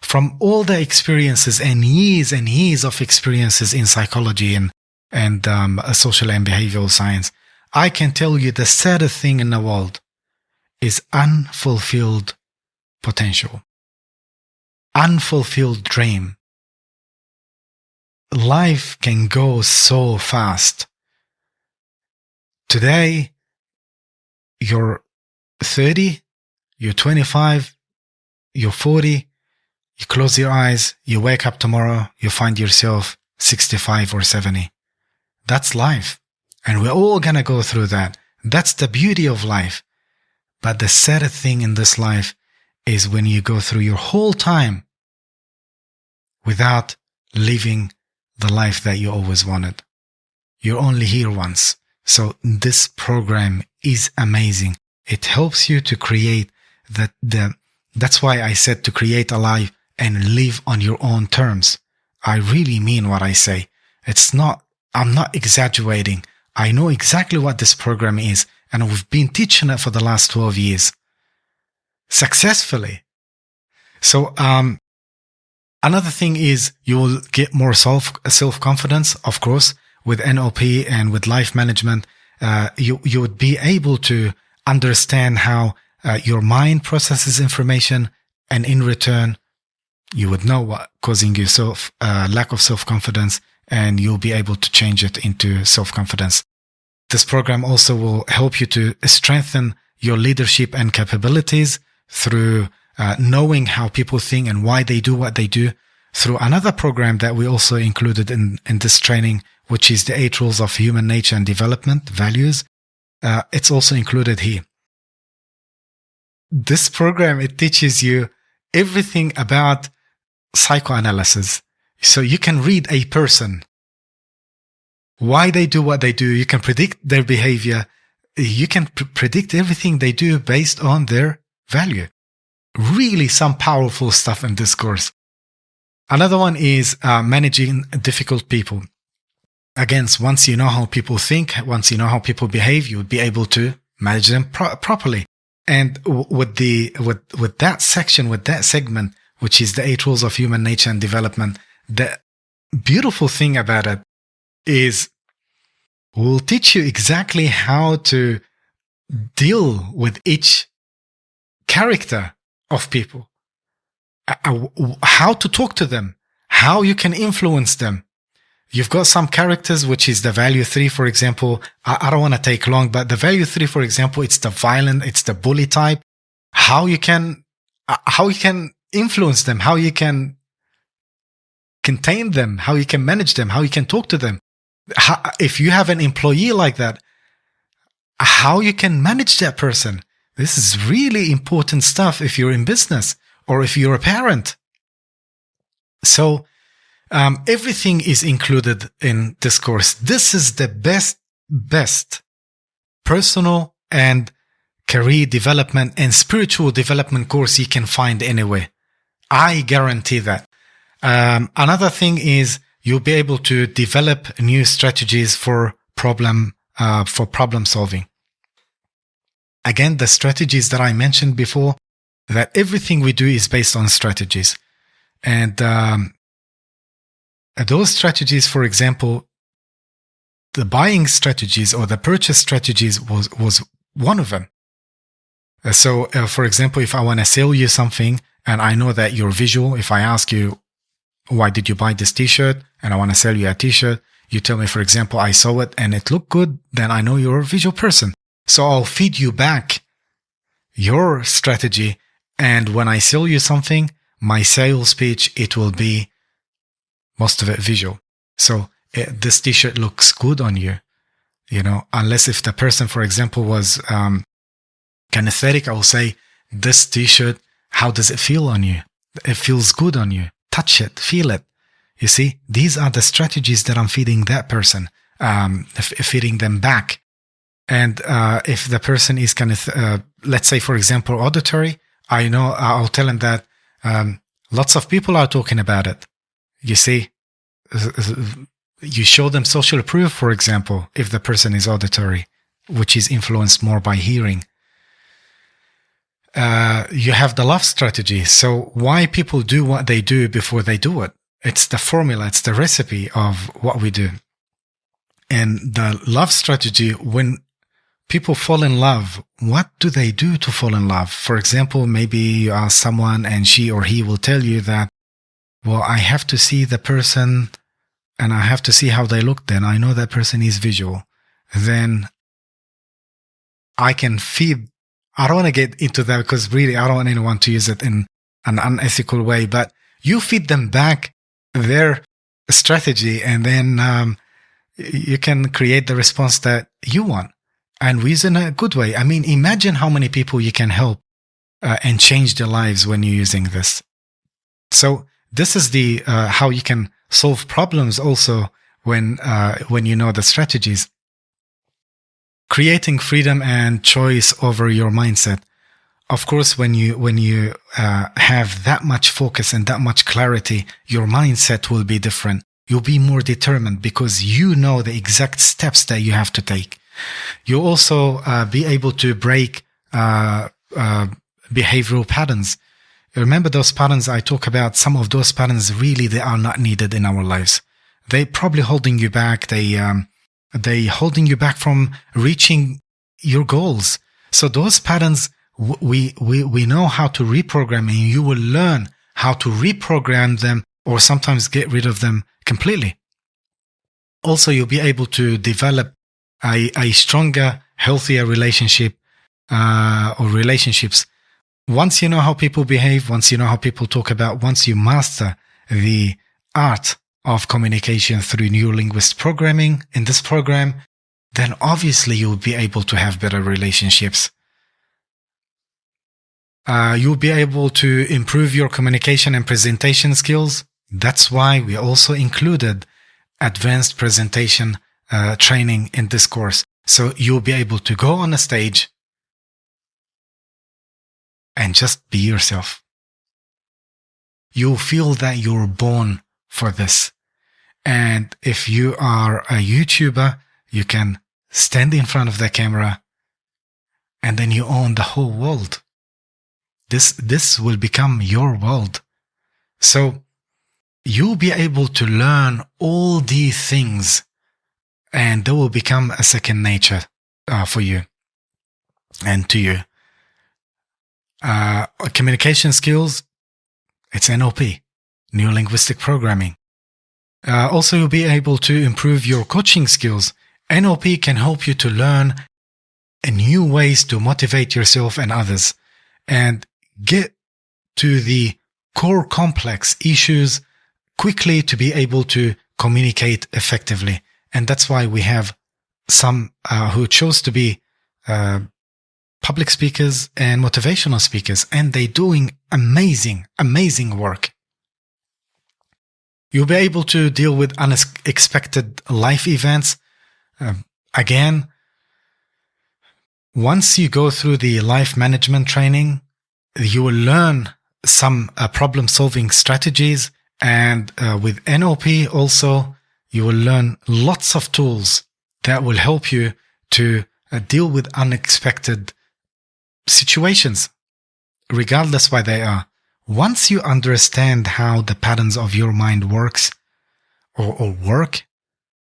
from all the experiences and years of experiences in psychology and social and behavioral science, I can tell you the saddest thing in the world is unfulfilled potential, unfulfilled dream. Life can go so fast. Today, you're 30, you're 25, you're 40, you close your eyes, you wake up tomorrow, you find yourself 65 or 70. That's life. And we're all gonna go through that. That's the beauty of life. But the saddest thing in this life is when you go through your whole time without living the life that you always wanted. You're only here once. So this program is amazing. It helps you to create that's why I said to create a life and live on your own terms. I really mean what I say. I'm not exaggerating. I know exactly what this program is, and we've been teaching it for the last 12 years. Successfully. So, another thing is you will get more self-confidence, of course, with NLP and with life management. You would be able to understand how your mind processes information, and in return, you would know what causing you lack of self-confidence, and you'll be able to change it into self-confidence. This program also will help you to strengthen your leadership and capabilities through knowing how people think and why they do what they do, through another program that we also included in this training, which is the 8 Rules of Human Nature and Development, Values. It's also included here. This program, it teaches you everything about psychoanalysis. So you can read a person, why they do what they do. You can predict their behavior. You can predict everything they do based on their value. Really some powerful stuff in this course. Another one is managing difficult people. Again, once you know how people think, once you know how people behave, you would be able to manage them properly. And with that section, with that segment, which is the 8 Rules of Human Nature and Development, the beautiful thing about it is we'll teach you exactly how to deal with each character of people, how to talk to them, how you can influence them. You've got some characters, which is the value 3, for example. I don't want to take long, but the value 3, for example, it's the violent, it's the bully type. How you can influence them, how you can contain them, how you can manage them, how you can talk to them. If you have an employee like that, how you can manage that person. This is really important stuff if you're in business or if you're a parent. So everything is included in this course. This is the best personal and career development and spiritual development course you can find anywhere. I guarantee that. Another thing is you'll be able to develop new strategies for problem solving. Again, the strategies that I mentioned before, that everything we do is based on strategies. And those strategies, for example, the buying strategies or the purchase strategies was one of them. So, for example, if I want to sell you something and I know that you're visual, if I ask you, why did you buy this t-shirt? And I want to sell you a t-shirt. You tell me, for example, I saw it and it looked good. Then I know you're a visual person. So I'll feed you back your strategy. And when I sell you something, my sales pitch, it will be most of it visual. So this t-shirt looks good on you, unless if the person, for example, was kinesthetic, I will say, this t-shirt, how does it feel on you? It feels good on you. Touch it, feel it. You see, these are the strategies that I'm feeding that person, feeding them back. And if the person is kind of, let's say, for example, auditory, I'll tell him that lots of people are talking about it. You see, you show them social proof, for example, if the person is auditory, which is influenced more by hearing. You have the love strategy. So why people do what they do before they do it? It's the formula, it's the recipe of what we do. And the love strategy, when people fall in love, what do they do to fall in love? For example, maybe you ask someone and she or he will tell you that, well, I have to see the person and I have to see how they look. Then I know that person is visual. Then I can feed. I don't want to get into that because really I don't want anyone to use it in an unethical way, but you feed them back their strategy and then you can create the response that you want. And we use in a good way. I mean, imagine how many people you can help and change their lives when you're using this. So this is the how you can solve problems also when you know the strategies. Creating freedom and choice over your mindset. Of course, when you have that much focus and that much clarity, your mindset will be different. You'll be more determined because you know the exact steps that you have to take. You'll also be able to break behavioral patterns. Remember those patterns I talk about? Some of those patterns really, they are not needed in our lives. They're probably holding you back. They holding you back from reaching your goals. So those patterns, we know how to reprogram, and you will learn how to reprogram them or sometimes get rid of them completely. Also, you'll be able to develop a stronger, healthier relationship or relationships. Once you know how people behave, once you know how people talk about, once you master the art of communication through neuro-linguistic programming in this program, then obviously you'll be able to have better relationships. You'll be able to improve your communication and presentation skills. That's why we also included advanced presentation training in this course. So you'll be able to go on a stage and just be yourself. You'll feel that you're born for this. And if you are a YouTuber, you can stand in front of the camera and then you own the whole world. This will become your world. So you'll be able to learn all these things and they will become a second nature for you and to you. Communication skills, it's NLP, neuro-linguistic programming. Also, you'll be able to improve your coaching skills. NLP can help you to learn new ways to motivate yourself and others and get to the core complex issues quickly to be able to communicate effectively. And that's why we have some who chose to be public speakers and motivational speakers, and they're doing amazing, amazing work. You'll be able to deal with unexpected life events. Again, once you go through the life management training, you will learn some problem-solving strategies. And with NLP also, you will learn lots of tools that will help you to deal with unexpected situations, regardless why they are. Once you understand how the patterns of your mind works or work,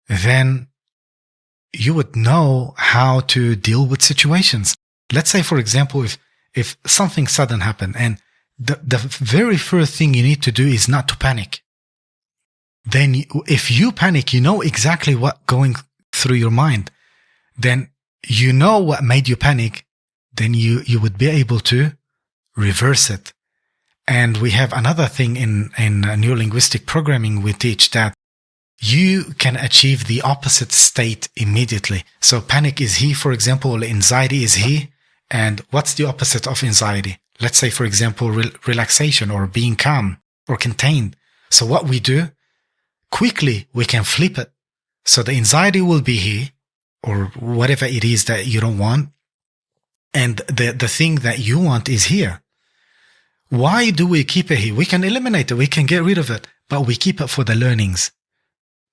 then you would know how to deal with situations. Let's say, for example, if something sudden happened and the very first thing you need to do is not to panic. Then if you panic, you know exactly what's going through your mind. Then you know what made you panic. Then you would be able to reverse it. And we have another thing in neuro-linguistic programming we teach that you can achieve the opposite state immediately. So panic is here, for example, or anxiety is here. And what's the opposite of anxiety? Let's say, for example, relaxation or being calm or contained. So what we do, quickly we can flip it. So the anxiety will be here or whatever it is that you don't want. And the thing that you want is here. Why do we keep it here? We can eliminate it. We can get rid of it, but we keep it for the learnings.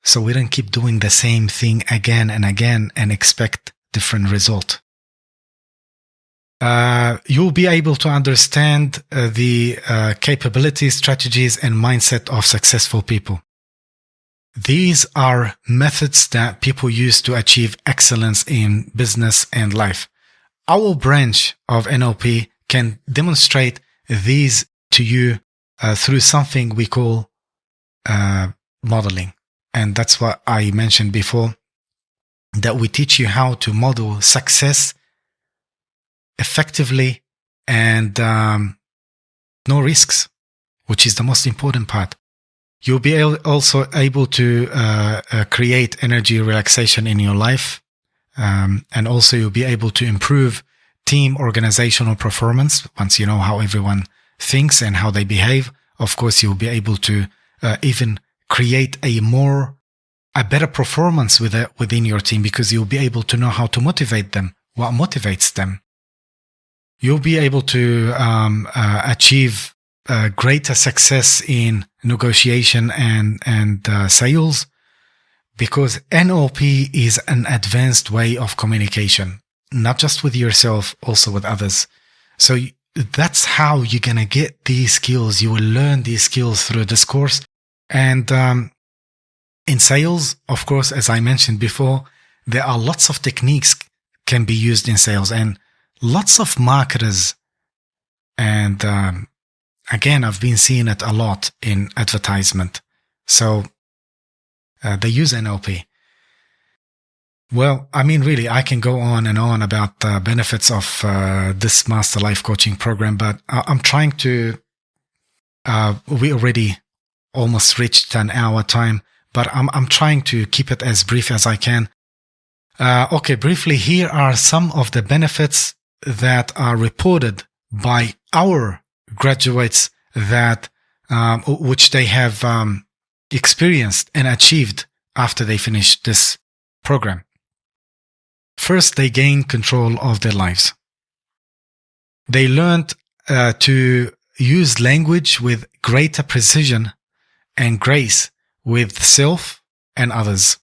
So we don't keep doing the same thing again and again and expect different result. You'll be able to understand the capabilities, strategies, and mindset of successful people. These are methods that people use to achieve excellence in business and life. Our branch of NLP can demonstrate these to you through something we call modeling. And that's what I mentioned before, that we teach you how to model success effectively and no risks, which is the most important part. You'll be also able to create energy relaxation in your life. And also you'll be able to improve team organizational performance. Once you know how everyone thinks and how they behave, of course, you'll be able to even create a better performance within your team, because you'll be able to know how to motivate them, what motivates them. You'll be able to achieve greater success in negotiation and sales, because NLP is an advanced way of communication, not just with yourself, also with others. So that's how you're going to get these skills. You will learn these skills through this course. And in sales, of course, as I mentioned before, there are lots of techniques can be used in sales, and lots of marketers. And again, I've been seeing it a lot in advertisement. So they use NLP. Well, I mean, really, I can go on and on about the benefits of this Master Life Coaching program, but I'm trying to, we already almost reached an hour time, but I'm trying to keep it as brief as I can. Okay, briefly, here are some of the benefits that are reported by our graduates that, which they have experienced and achieved after they finished this program. First, they gained control of their lives. They learned to use language with greater precision and grace with self and others.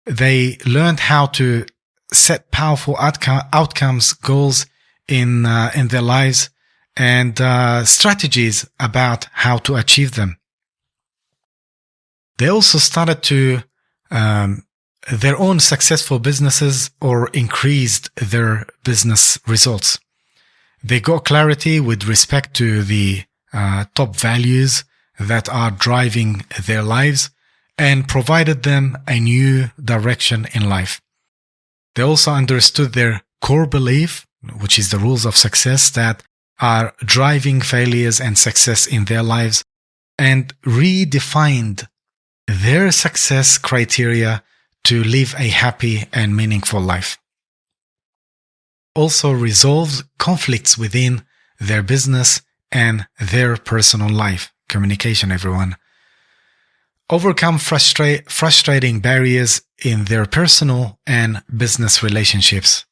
They learned how to set powerful outcomes, goals in their lives, and strategies about how to achieve them. They also started to their own successful businesses or increased their business results. They got clarity with respect to the top values that are driving their lives and provided them a new direction in life. They also understood their core belief, which is the rules of success that are driving failures and success in their lives, and redefined their success criteria to live a happy and meaningful life. Also resolved conflicts within their business and their personal life. Communication, everyone. Overcome frustrating barriers in their personal and business relationships.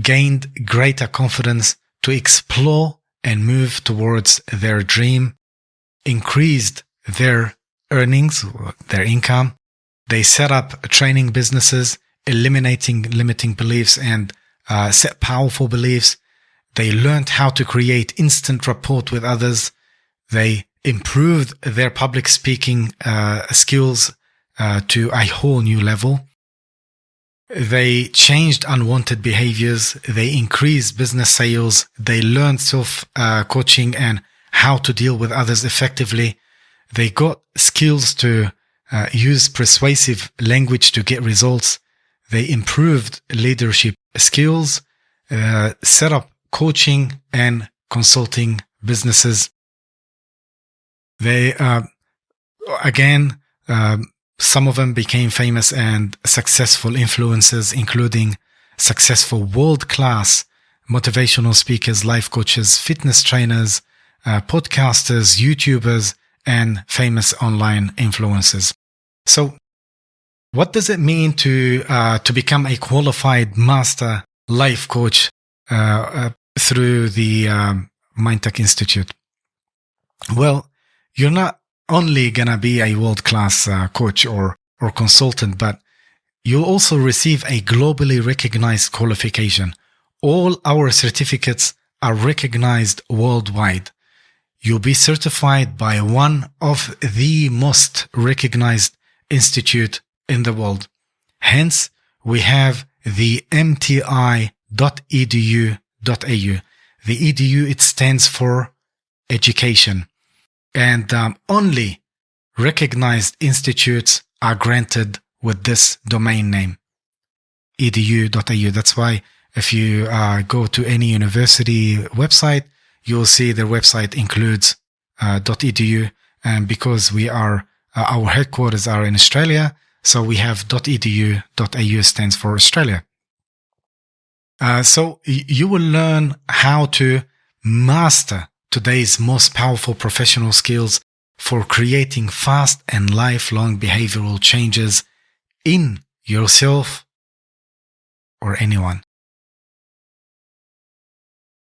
Gained greater confidence to explore and move towards their dream. Increased their earnings, their income. They set up training businesses, eliminating limiting beliefs and set powerful beliefs. They learned how to create instant rapport with others. They improved their public speaking skills to a whole new level. They changed unwanted behaviors. They increased business sales. They learned self-coaching and how to deal with others effectively. They got skills to use persuasive language to get results. They improved leadership skills, set up coaching and consulting businesses. They, again, some of them became famous and successful influencers, including successful world-class motivational speakers, life coaches, fitness trainers, podcasters, YouTubers, and famous online influencers. So What does it mean to become a qualified master life coach through the MindTech Institute? Well, you're not only gonna be a world-class coach or consultant, but you'll also receive a globally recognized qualification. All our certificates are recognized worldwide. You'll be certified by one of the most recognized institute in the world. Hence, we have the mti.edu.au. The edu, it stands for education. And only recognized institutes are granted with this domain name, edu.au. That's why if you go to any university website, you'll see their website includes .edu. And because we are, our headquarters are in Australia, so we have .edu.au stands for Australia. So you will learn how to master today's most powerful professional skills for creating fast and lifelong behavioral changes in yourself or anyone.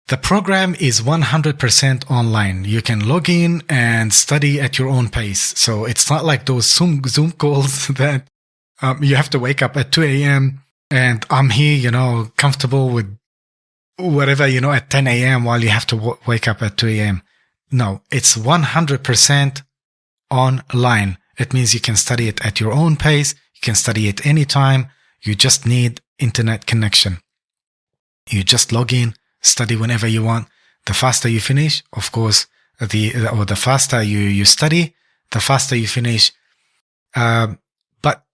The program is 100% online. You can log in and study at your own pace. So it's not like those Zoom calls that you have to wake up at 2 a.m. and I'm here, comfortable with whatever, at 10 a.m. while you have to wake up at 2 a.m. No, it's 100% online. It means you can study it at your own pace. You can study it anytime. You just need internet connection. You just log in, study whenever you want. The faster you finish, of course, the faster you study, the faster you finish. But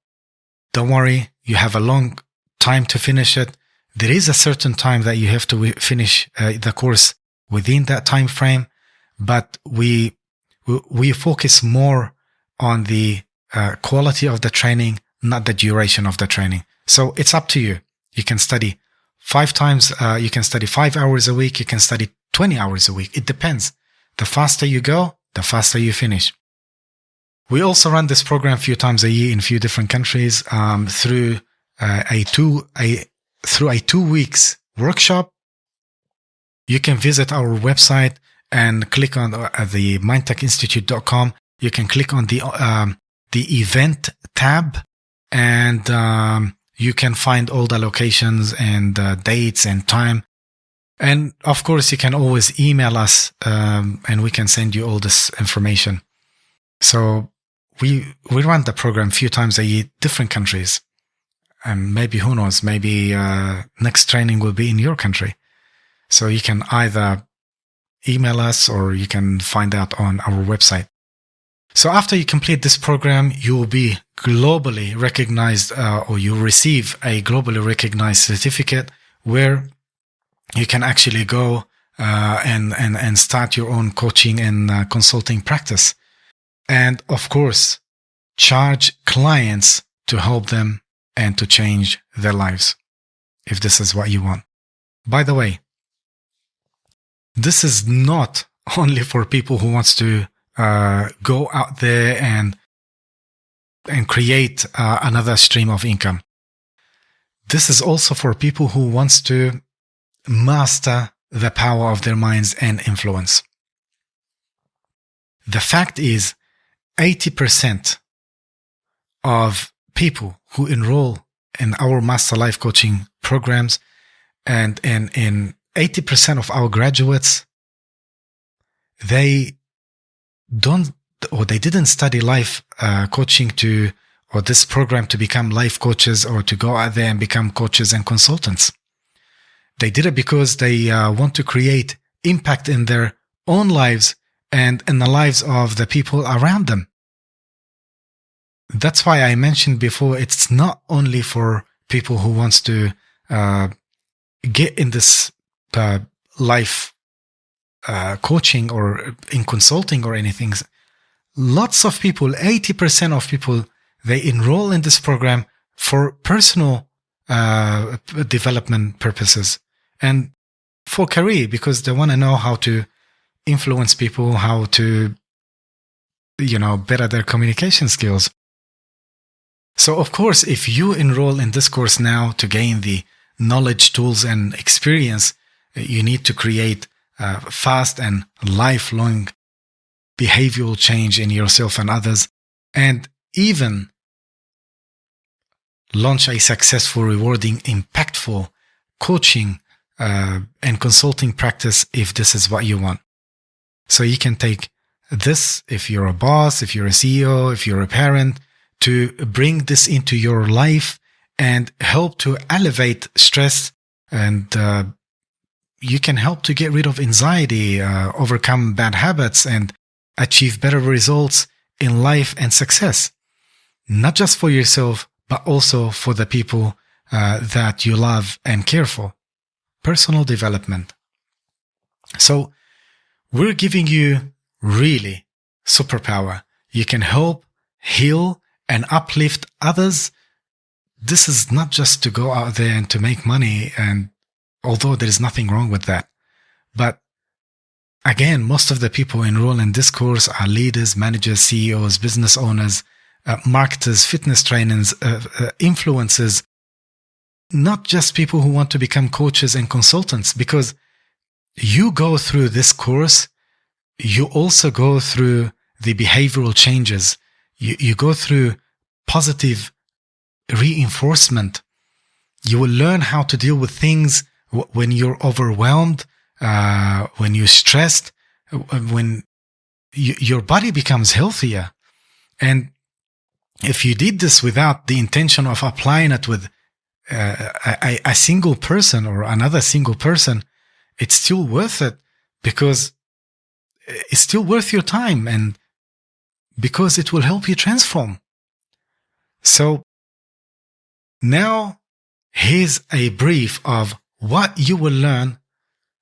don't worry, you have a long time to finish it. There is a certain time that you have to finish the course within that time frame, but we focus more on the quality of the training, not the duration of the training. So it's up to you. You can study 5 times, you can study 5 hours a week, you can study 20 hours a week. It depends. The faster you go, the faster you finish. We also run this program a few times a year in a few different countries through a 2 weeks workshop. You can visit our website and click on the mindtechinstitute.com. You can click on the event tab, and you can find all the locations and dates and time. And of course, you can always email us, and we can send you all this information. So we run the program a few times a year, different countries. And maybe, who knows, maybe next training will be in your country. So you can either email us or you can find out on our website. So after you complete this program, you will be globally recognized, or you receive a globally recognized certificate where you can actually go and start your own coaching and consulting practice. And of course, charge clients to help them and to change their lives, if this is what you want. By the way, this is not only for people who wants to go out there and create another stream of income. This is also for people who wants to master the power of their minds and influence. The fact is, 80% of people who enroll in our Master Life Coaching programs and in 80% of our graduates, they didn't study life coaching or this program to become life coaches or to go out there and become coaches and consultants. They did it because they want to create impact in their own lives and in the lives of the people around them. That's why I mentioned before, it's not only for people who wants to get in this life coaching or in consulting or anything. Lots of people, 80% of people, they enroll in this program for personal development purposes and for career, because they want to know how to influence people, how to, better their communication skills. So, of course, if you enroll in this course now to gain the knowledge, tools, and experience, you need to create fast and lifelong behavioral change in yourself and others, and even launch a successful, rewarding, impactful coaching and consulting practice if this is what you want. So you can take this if you're a boss, if you're a CEO, if you're a parent, to bring this into your life and help to elevate stress, and you can help to get rid of anxiety, overcome bad habits, and achieve better results in life and success. Not just for yourself, but also for the people that you love and care for. Personal development. So we're giving you really superpower. You can help, heal, and uplift others. This is not just to go out there and to make money, and although there is nothing wrong with that. But again, most of the people enroll in this course are leaders, managers, CEOs, business owners, marketers, fitness trainers, influencers, not just people who want to become coaches and consultants, because you go through this course, you also go through the behavioral changes. You go through positive reinforcement. You will learn how to deal with things when you're overwhelmed, when you're stressed, when your body becomes healthier. And if you did this without the intention of applying it with a single person or another single person, it's still worth it, because it's still worth your time, and because it will help you transform. So now here's a brief of what you will learn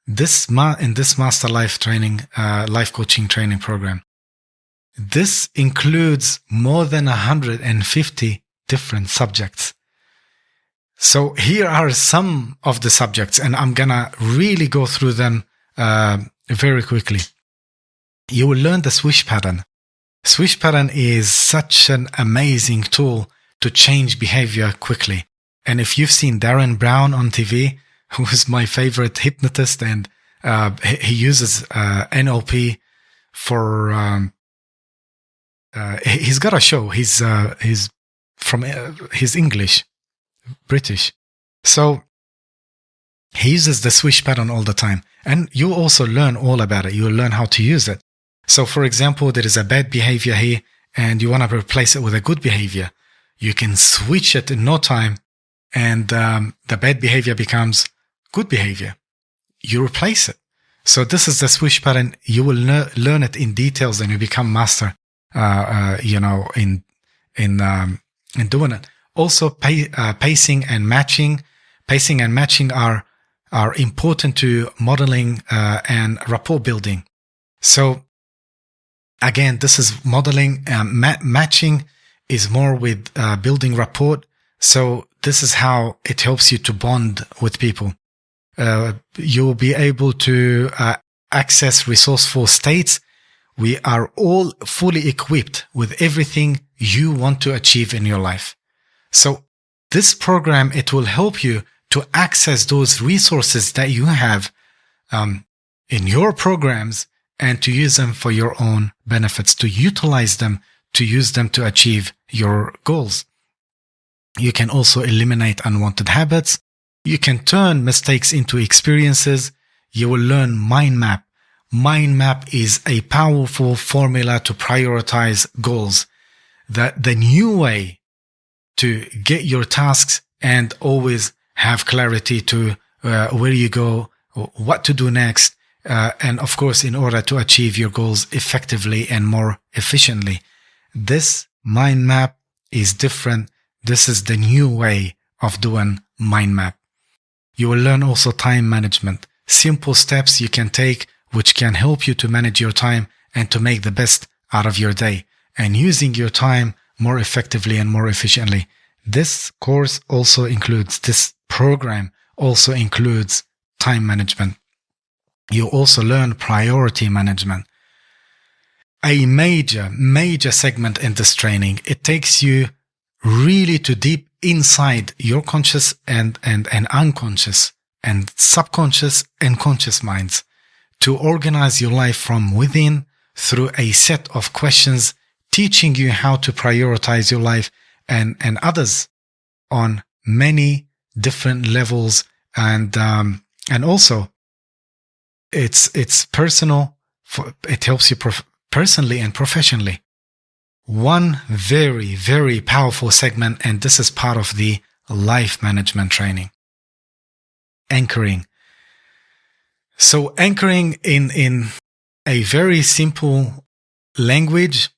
in this Master Life Training, Life Coaching Training Program. This includes more than 150 different subjects. So here are some of the subjects, and I'm gonna really go through them very quickly. You will learn the swish pattern. Swish pattern is such an amazing tool to change behavior quickly. And if you've seen Darren Brown on TV, who is my favorite hypnotist, and he uses NLP for he's got a show. He's English, British. So he uses the swish pattern all the time. And you also learn all about it. You will learn how to use it. So for example, there is a bad behavior here and you want to replace it with a good behavior. You can switch it in no time, and the bad behavior becomes good behavior. You replace it. So this is the swish pattern. You will learn it in details, and you become master, in doing it. Also, pacing and matching. Pacing and matching are important to modeling and rapport building. So again, this is modeling. Matching is more with building rapport. So this is how it helps you to bond with people. You will be able to access resourceful states. We are all fully equipped with everything you want to achieve in your life. So this program, it will help you to access those resources that you have in your programs, and to use them for your own benefits, to utilize them, to use them to achieve your goals. You can also eliminate unwanted habits. You can turn mistakes into experiences. You will learn mind map. Mind map is a powerful formula to prioritize goals. The new way to get your tasks and always have clarity to where you go, what to do next, and of course, in order to achieve your goals effectively and more efficiently. This mind map is different. This is the new way of doing mind map. You will learn also time management, simple steps you can take which can help you to manage your time and to make the best out of your day, and using your time more effectively and more efficiently. This course also includes, this program also includes time management. You also learn priority management. A major segment in this training. It takes you really to deep inside your conscious and unconscious and subconscious and conscious minds to organize your life from within through a set of questions teaching you how to prioritize your life and others on many different levels. And also it's personal. It helps you personally and professionally. One very, very powerful segment, and this is part of the life management training. Anchoring. So anchoring in a very simple language,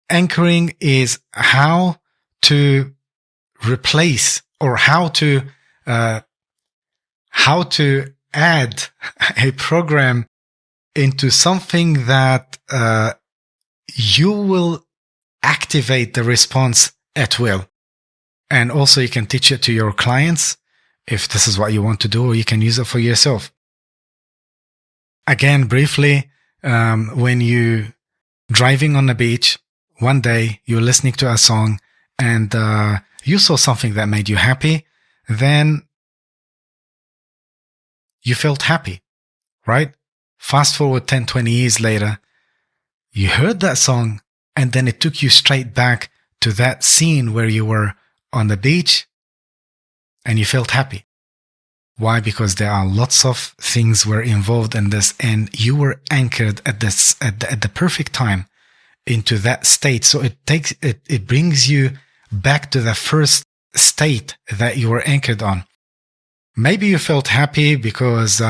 anchoring is how to replace or how to add a program into something that you will activate the response at will. And also you can teach it to your clients if this is what you want to do, or you can use it for yourself. Again, briefly, when you driving on the beach, one day you're listening to a song and you saw something that made you happy, then you felt happy, right? Fast forward 10, 20 years later, you heard that song and then it took you straight back to that scene where you were on the beach and you felt happy. Why? Because there are lots of things were involved in this and you were anchored at the perfect time into that state. So it brings you back to the first state that you were anchored on. Maybe you felt happy because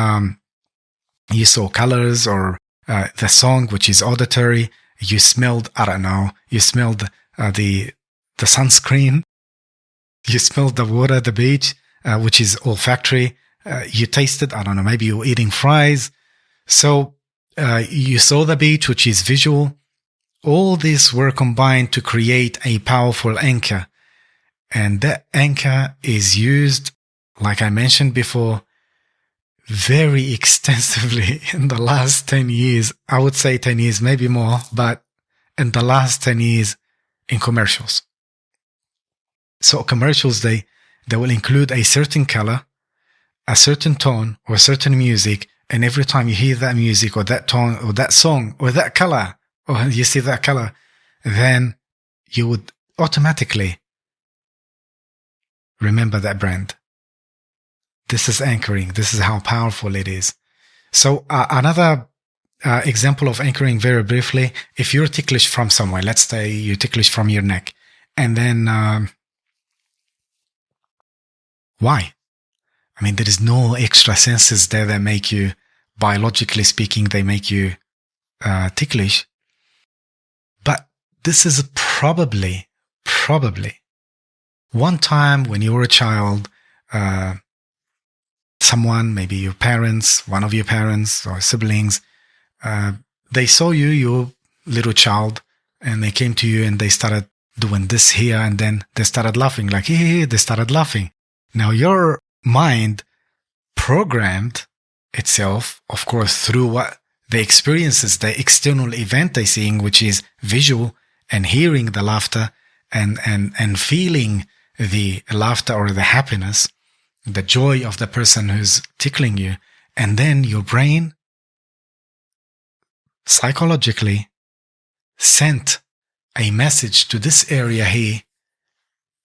you saw colors, or the song, which is auditory. You smelled, I don't know, you smelled the sunscreen. You smelled the water at the beach, which is olfactory. You tasted, I don't know, maybe you were eating fries. So you saw the beach, which is visual. All these were combined to create a powerful anchor. And that anchor is used, like I mentioned before, very extensively in the last 10 years. I would say 10 years, maybe more, but in the last 10 years in commercials. So commercials, they will include a certain color, a certain tone, or certain music. And every time you hear that music or that tone or that song or that color, or you see that color, then you would automatically remember that brand. This is anchoring. This is how powerful it is. So another example of anchoring, very briefly, if you're ticklish from somewhere, let's say you're ticklish from your neck, and then why? I mean, there is no extra senses there that make you, biologically speaking, they make you ticklish. But this is probably one time when you were a child, someone, maybe your parents, one of your parents or siblings, they saw you, your little child, and they came to you and they started doing this here, and then they started laughing, like, hey, they started laughing. Now your mind programmed itself, of course, through what the experiences, the external event they're seeing, which is visual, and hearing the laughter and feeling the laughter or the happiness, the joy of the person who's tickling you. And then your brain psychologically sent a message to this area here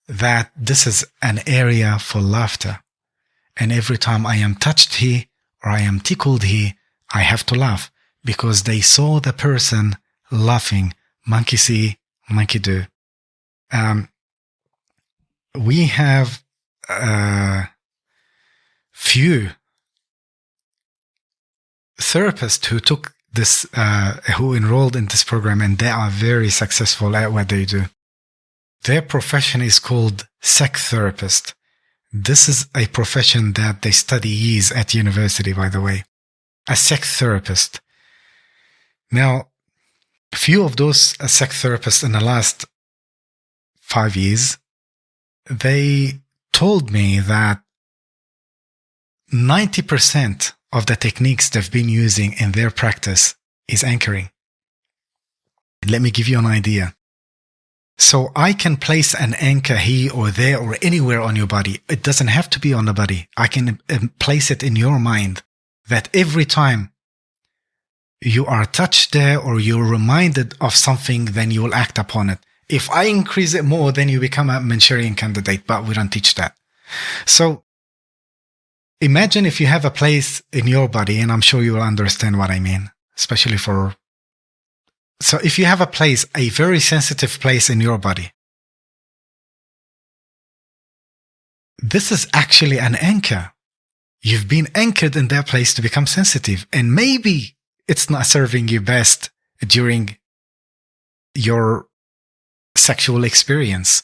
that this is an area for laughter. And every time I am touched here or I am tickled here, I have to laugh, because they saw the person laughing. Monkey see, monkey do. We have few therapists who took this, who enrolled in this program, and they are very successful at what they do. Their profession is called sex therapist. This is a profession that they study years at university, by the way. A sex therapist. Now, few of those sex therapists in the last 5 years, they told me that 90% of the techniques they've been using in their practice is anchoring. Let me give you an idea. So I can place an anchor here or there or anywhere on your body. It doesn't have to be on the body. I can place it in your mind that every time you are touched there or you're reminded of something, then you will act upon it. If I increase it more, then you become a Manchurian candidate, but we don't teach that. So imagine if you have a place in your body, and I'm sure you will understand what I mean, especially so if you have a place, a very sensitive place in your body, this is actually an anchor. You've been anchored in that place to become sensitive, and maybe it's not serving you best during your sexual experience.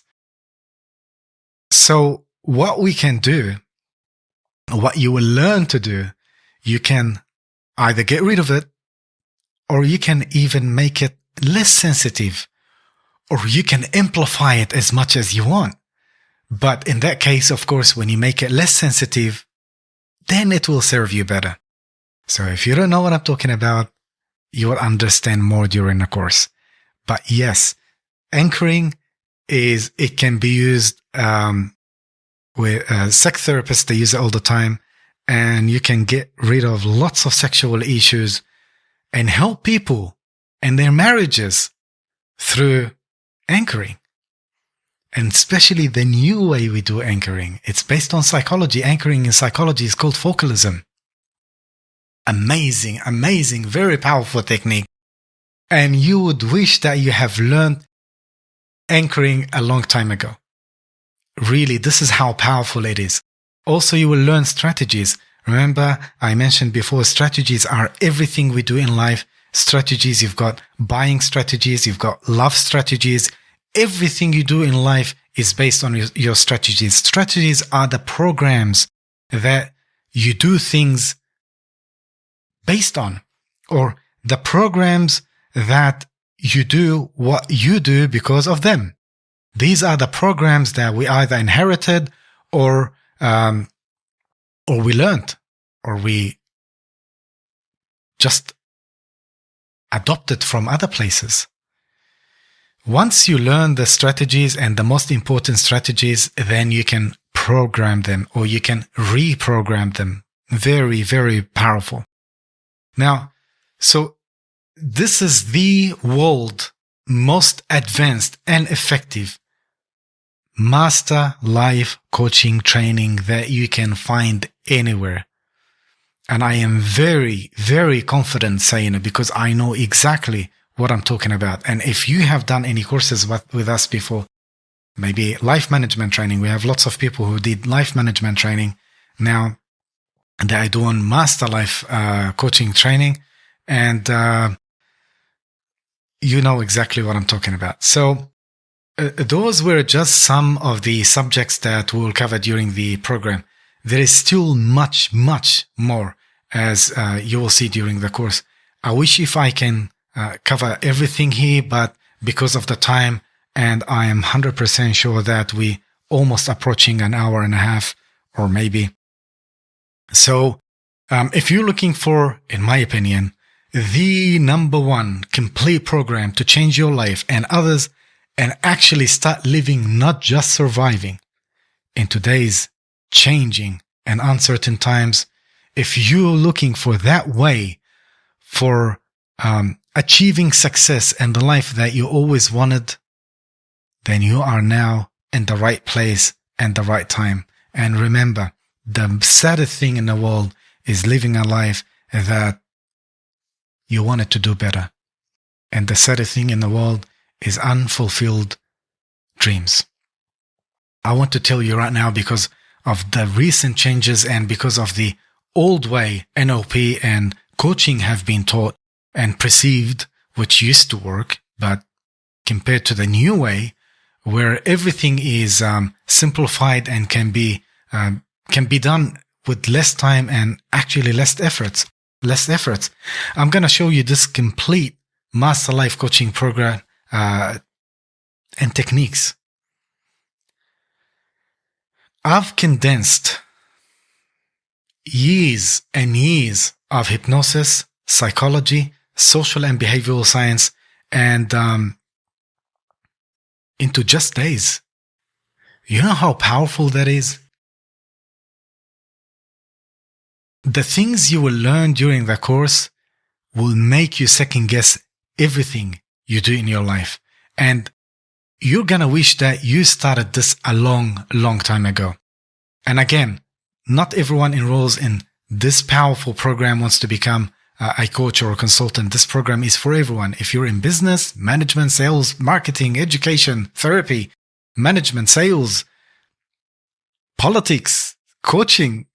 So what we can do, what you will learn to do, you can either get rid of it, or you can even make it less sensitive, or you can amplify it as much as you want. But in that case, of course, when you make it less sensitive, then it will serve you better. So if you don't know what I'm talking about, you will understand more during the course. But yes, anchoring it can be used with sex therapists. They use it all the time, and you can get rid of lots of sexual issues and help people in their marriages through anchoring. And especially the new way we do anchoring. It's based on psychology. Anchoring in psychology is called focalism. Amazing, amazing, very powerful technique. And you would wish that you have learned anchoring a long time ago. Really, this is how powerful it is. Also, you will learn strategies. Remember, I mentioned before, strategies are everything we do in life. Strategies, you've got buying strategies, you've got love strategies. Everything you do in life is based on your strategies. Strategies are the programs that you do things based on, or the programs that you do what you do because of them. These are the programs that we either inherited or we learned, or we just adopted from other places. Once you learn the strategies and the most important strategies, then you can program them, or you can reprogram them. Very, very powerful. Now, so this is the world most advanced and effective master life coaching training that you can find anywhere. And I am very, very confident saying it because I know exactly what I'm talking about. And if you have done any courses with us before, maybe life management training, we have lots of people who did life management training now. They are doing master life coaching training, and you know exactly what I'm talking about. So those were just some of the subjects that we'll cover during the program. There is still much, much more, as you will see during the course. I wish if I can cover everything here, but because of the time, and I am 100% sure that we almost approaching an hour and a half, or maybe. So if you're looking for, in my opinion, the number one complete program to change your life and others, and actually start living, not just surviving in today's changing and uncertain times, if you're looking for that way for achieving success and the life that you always wanted, then you are now in the right place and the right time. And remember, the saddest thing in the world is living a life that you wanted to do better. And the saddest thing in the world is unfulfilled dreams. I want to tell you right now, because of the recent changes and because of the old way NLP and coaching have been taught and perceived, which used to work, but compared to the new way, where everything is simplified and can be done with less time and actually less efforts. I'm going to show you this complete master life coaching program and techniques. I've condensed years and years of hypnosis, psychology, social and behavioral science, and into just days. You know how powerful that is? The things you will learn during the course will make you second guess everything you do in your life. And you're gonna wish that you started this a long, long time ago. And again, not everyone enrolls in this powerful program wants to become a coach or a consultant. This program is for everyone. If you're in business, management, sales, marketing, education, therapy, management, sales, politics, coaching,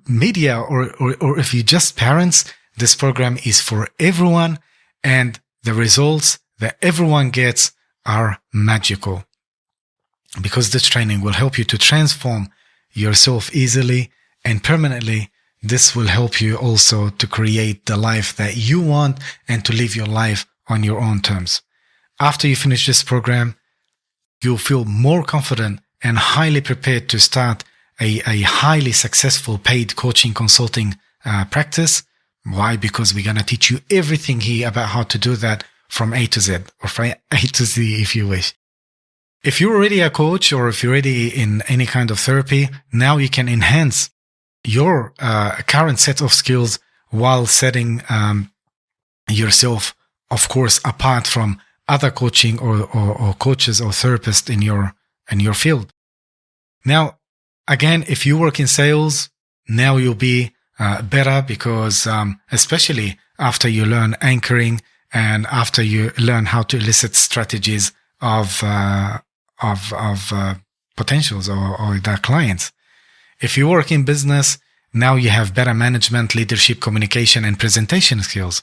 media, or if you're just parents, this program is for everyone, and the results that everyone gets are magical, because this training will help you to transform yourself easily and permanently. This will help you also to create the life that you want and to live your life on your own terms. After you finish this program, you'll feel more confident and highly prepared to start a highly successful paid coaching consulting practice. Why? Because we're going to teach you everything here about how to do that from A to Z, or from A to Z if you wish. If you're already a coach, or if you're already in any kind of therapy, now you can enhance your current set of skills while setting yourself, of course, apart from other coaching or coaches or therapists in your field. Now, again, if you work in sales, now you'll be better, because especially after you learn anchoring and after you learn how to elicit strategies of potentials or their clients. If you work in business, now you have better management, leadership, communication, and presentation skills.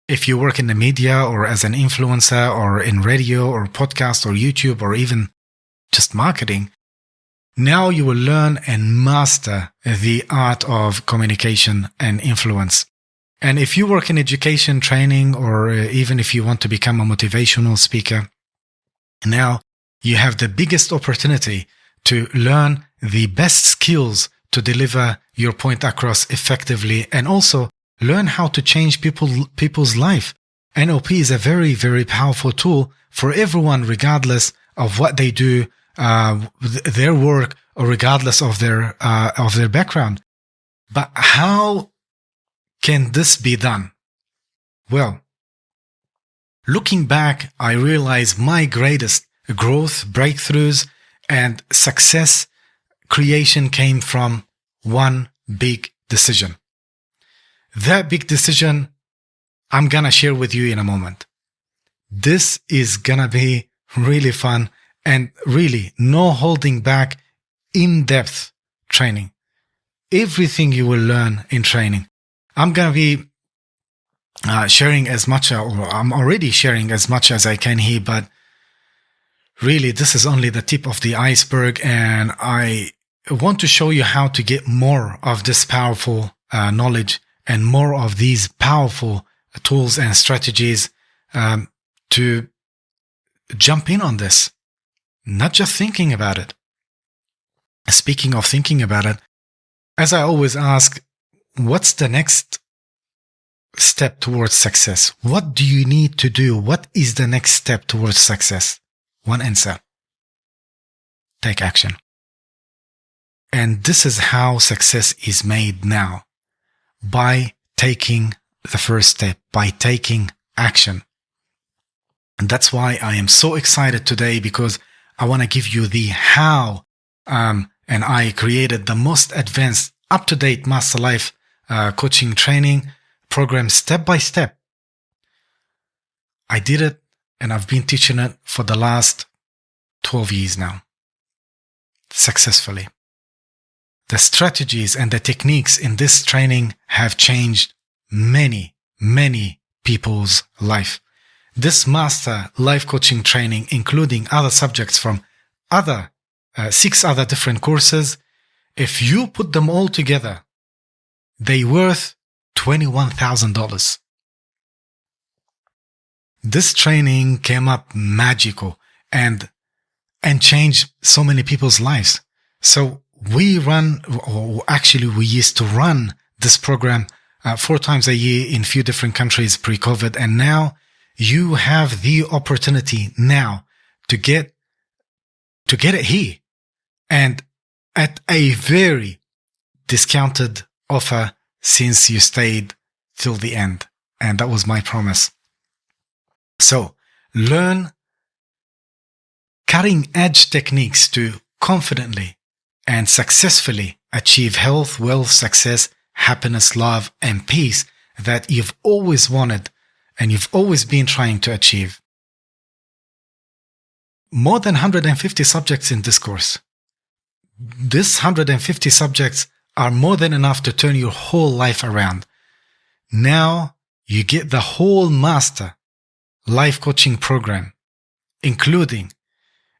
If you work in the media, or as an influencer, or in radio or podcast or YouTube, or even just marketing, now you will learn and master the art of communication and influence. And if you work in education, training, or even if you want to become a motivational speaker, now you have the biggest opportunity to learn the best skills to deliver your point across effectively, and also learn how to change people's life. NLP is a very, very powerful tool for everyone, regardless of what they do, their work, or regardless of their background. But how can this be done? Well, looking back, I realized my greatest growth, breakthroughs, and success creation came from one big decision. That big decision I'm gonna share with you in a moment. This is gonna be really fun and really no holding back, in-depth training. Everything you will learn in training. I'm gonna be sharing as much, or I'm already sharing as much as I can here, but really this is only the tip of the iceberg, and I want to show you how to get more of this powerful knowledge and more of these powerful tools and strategies to jump in on this, not just thinking about it. Speaking of thinking about it, as I always ask, what's the next step towards success? What do you need to do? What is the next step towards success? One answer: take action. And this is how success is made now, by taking the first step, by taking action. And that's why I am so excited today, because I want to give you the how. And I created the most advanced, up-to-date Master Life coaching training program step by step. I did it, and I've been teaching it for the last 12 years now, successfully. The strategies and the techniques in this training have changed many, many people's life. This Master Life Coaching training, including other subjects from 6 other different courses, if you put them all together, they worth $21,000. This training came up magical and changed so many people's lives. So we used to run this program 4 times a year in a few different countries pre-COVID. And now you have the opportunity now to get to get it here and at a very discounted offer since you stayed till the end. And that was my promise. So learn cutting edge techniques to confidently and successfully achieve health, wealth, success, happiness, love, and peace that you've always wanted and you've always been trying to achieve. More than 150 subjects in this course. This 150 subjects are more than enough to turn your whole life around. Now you get the whole master life coaching program, including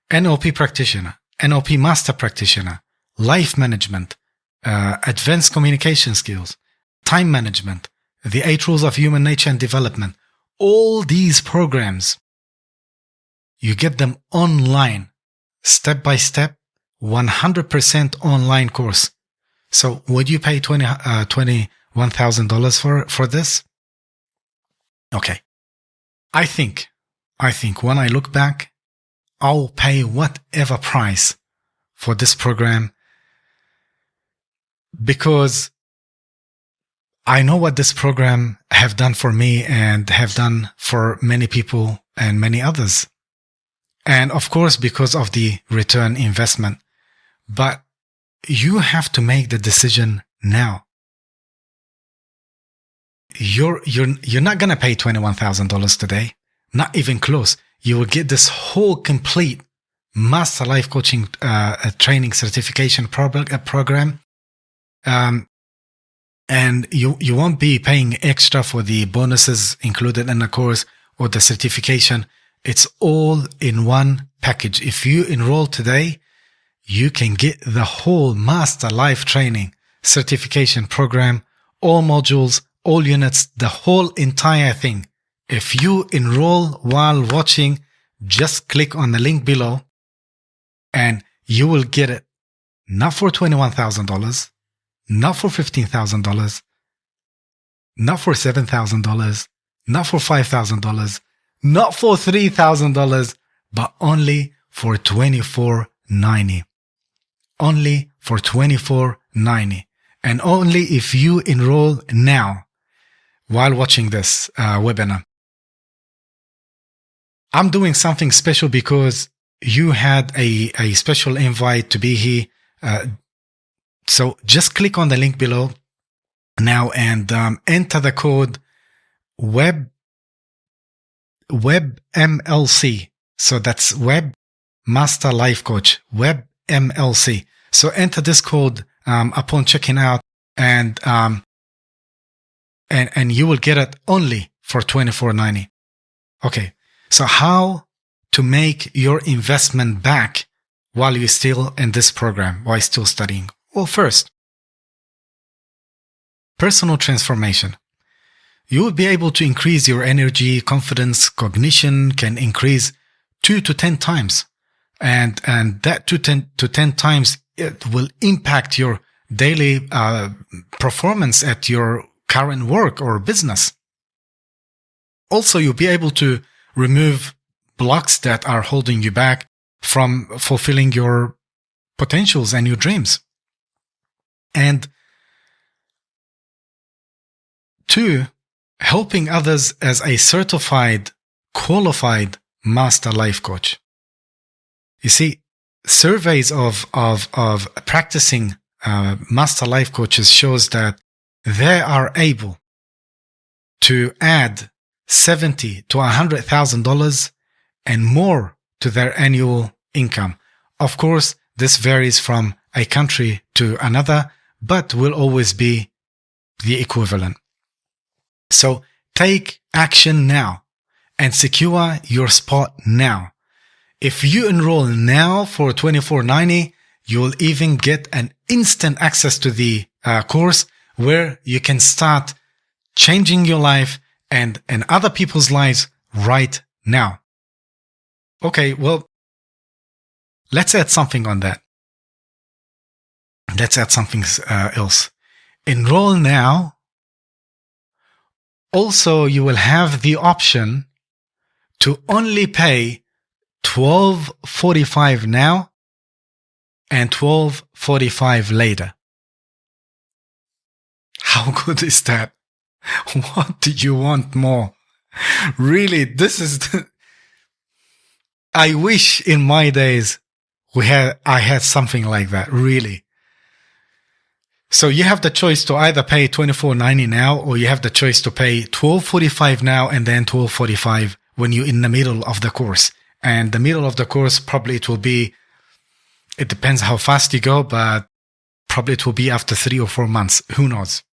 NLP practitioner, NLP master practitioner, life management, advanced communication skills, time management, the 8 rules of human nature and development. All these programs, you get them online, step by step, 100% online course. So would you pay $21,000 for this? Okay. I think when I look back, I'll pay whatever price for this program because I know what this program have done for me and have done for many people and many others. And of course, because of the return investment. But you have to make the decision now. You're not going to pay $21,000 today. Not even close. You will get this whole complete master life coaching training certification program. And you won't be paying extra for the bonuses included in the course or the certification. It's all in one package. If you enroll today, you can get the whole master life training certification program, all modules, all units, the whole entire thing. If you enroll while watching, just click on the link below and you will get it not for $21,000, not for $15,000, not for $7,000, not for $5,000, not for $3,000, but only for $24.90. Only for $24.90. And only if you enroll now while watching this webinar. I'm doing something special because you had a special invite to be here. So just click on the link below now and enter the code WebMLC. So that's Web Master Life Coach, WebMLC. So enter this code upon checking out and you will get it only for $24.90. Okay. So how to make your investment back while you're still in this program, while you're still studying? Well, first, personal transformation. You will be able to increase your energy, confidence, cognition can increase 2 to 10 times. And that 2 to 10 times, it will impact your daily performance at your current work or business. Also, you'll be able to remove blocks that are holding you back from fulfilling your potentials and your dreams. And 2, helping others as a certified, qualified master life coach. You see, surveys of practicing master life coaches shows that they are able to add $70,000 to $100,000 and more to their annual income. Of course, this varies from a country to another, but will always be the equivalent. So take action now and secure your spot now. If you enroll now for $24.90, you will even get an instant access to the course where you can start changing your life and other people's lives right now. Okay, well, let's add something on that. Let's add something else. Enroll now. Also, you will have the option to only pay $12.45 now and 12:45 later. How good is that? What do you want more? Really, this is I wish in my days I had something like that, really. So you have the choice to either pay $24.90 now, or you have the choice to pay $12.45 now and then $12.45 when you're in the middle of the course. And the middle of the course, probably it depends how fast you go, but probably it will be after 3 or 4 months. Who knows?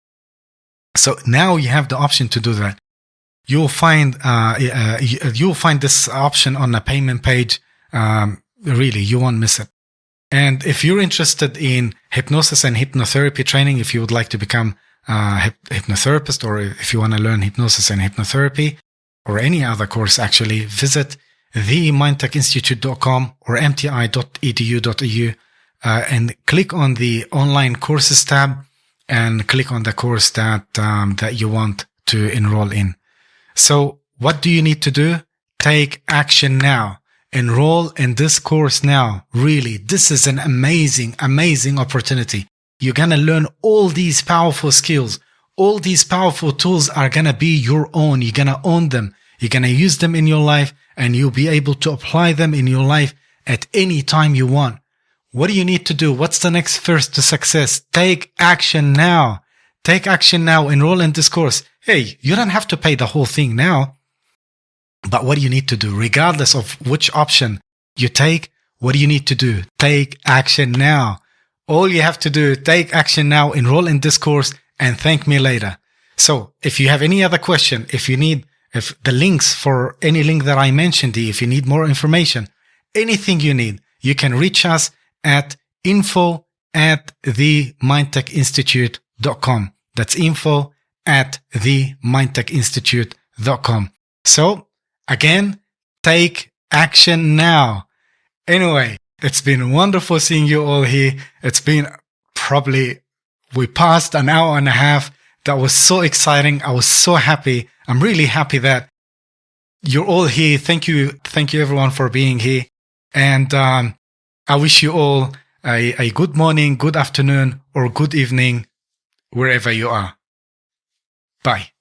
So now you have the option to do that. You'll find this option on the payment page. Really, you won't miss it. And if you're interested in hypnosis and hypnotherapy training, if you would like to become a hypnotherapist, or if you want to learn hypnosis and hypnotherapy, or any other course, actually, visit MindTechInstitute.com or mti.edu.eu and click on the online courses tab and click on the course that you want to enroll in. So what do you need to do? Take action now. Enroll in this course now. Really, this is an amazing, amazing opportunity. You're going to learn all these powerful skills. All these powerful tools are going to be your own. You're going to own them. You're going to use them in your life, and you'll be able to apply them in your life at any time you want. What do you need to do? What's the next first to success? Take action now. Take action now. Enroll in this course. Hey, you don't have to pay the whole thing now. But what do you need to do? Regardless of which option you take, what do you need to do? Take action now. All you have to do, take action now, enroll in this course, and thank me later. So if you have any other question, if the links for any link that I mentioned, if you need more information, anything you need, you can reach us at info@themindtechinstitute.com. That's info@themindtechinstitute.com. So again, take action now. Anyway, it's been wonderful seeing you all here. It's been we passed an hour and a half. That was so exciting. I was so happy. I'm really happy that you're all here. Thank you. Thank you everyone for being here. And I wish you all a good morning, good afternoon, or good evening, wherever you are. Bye.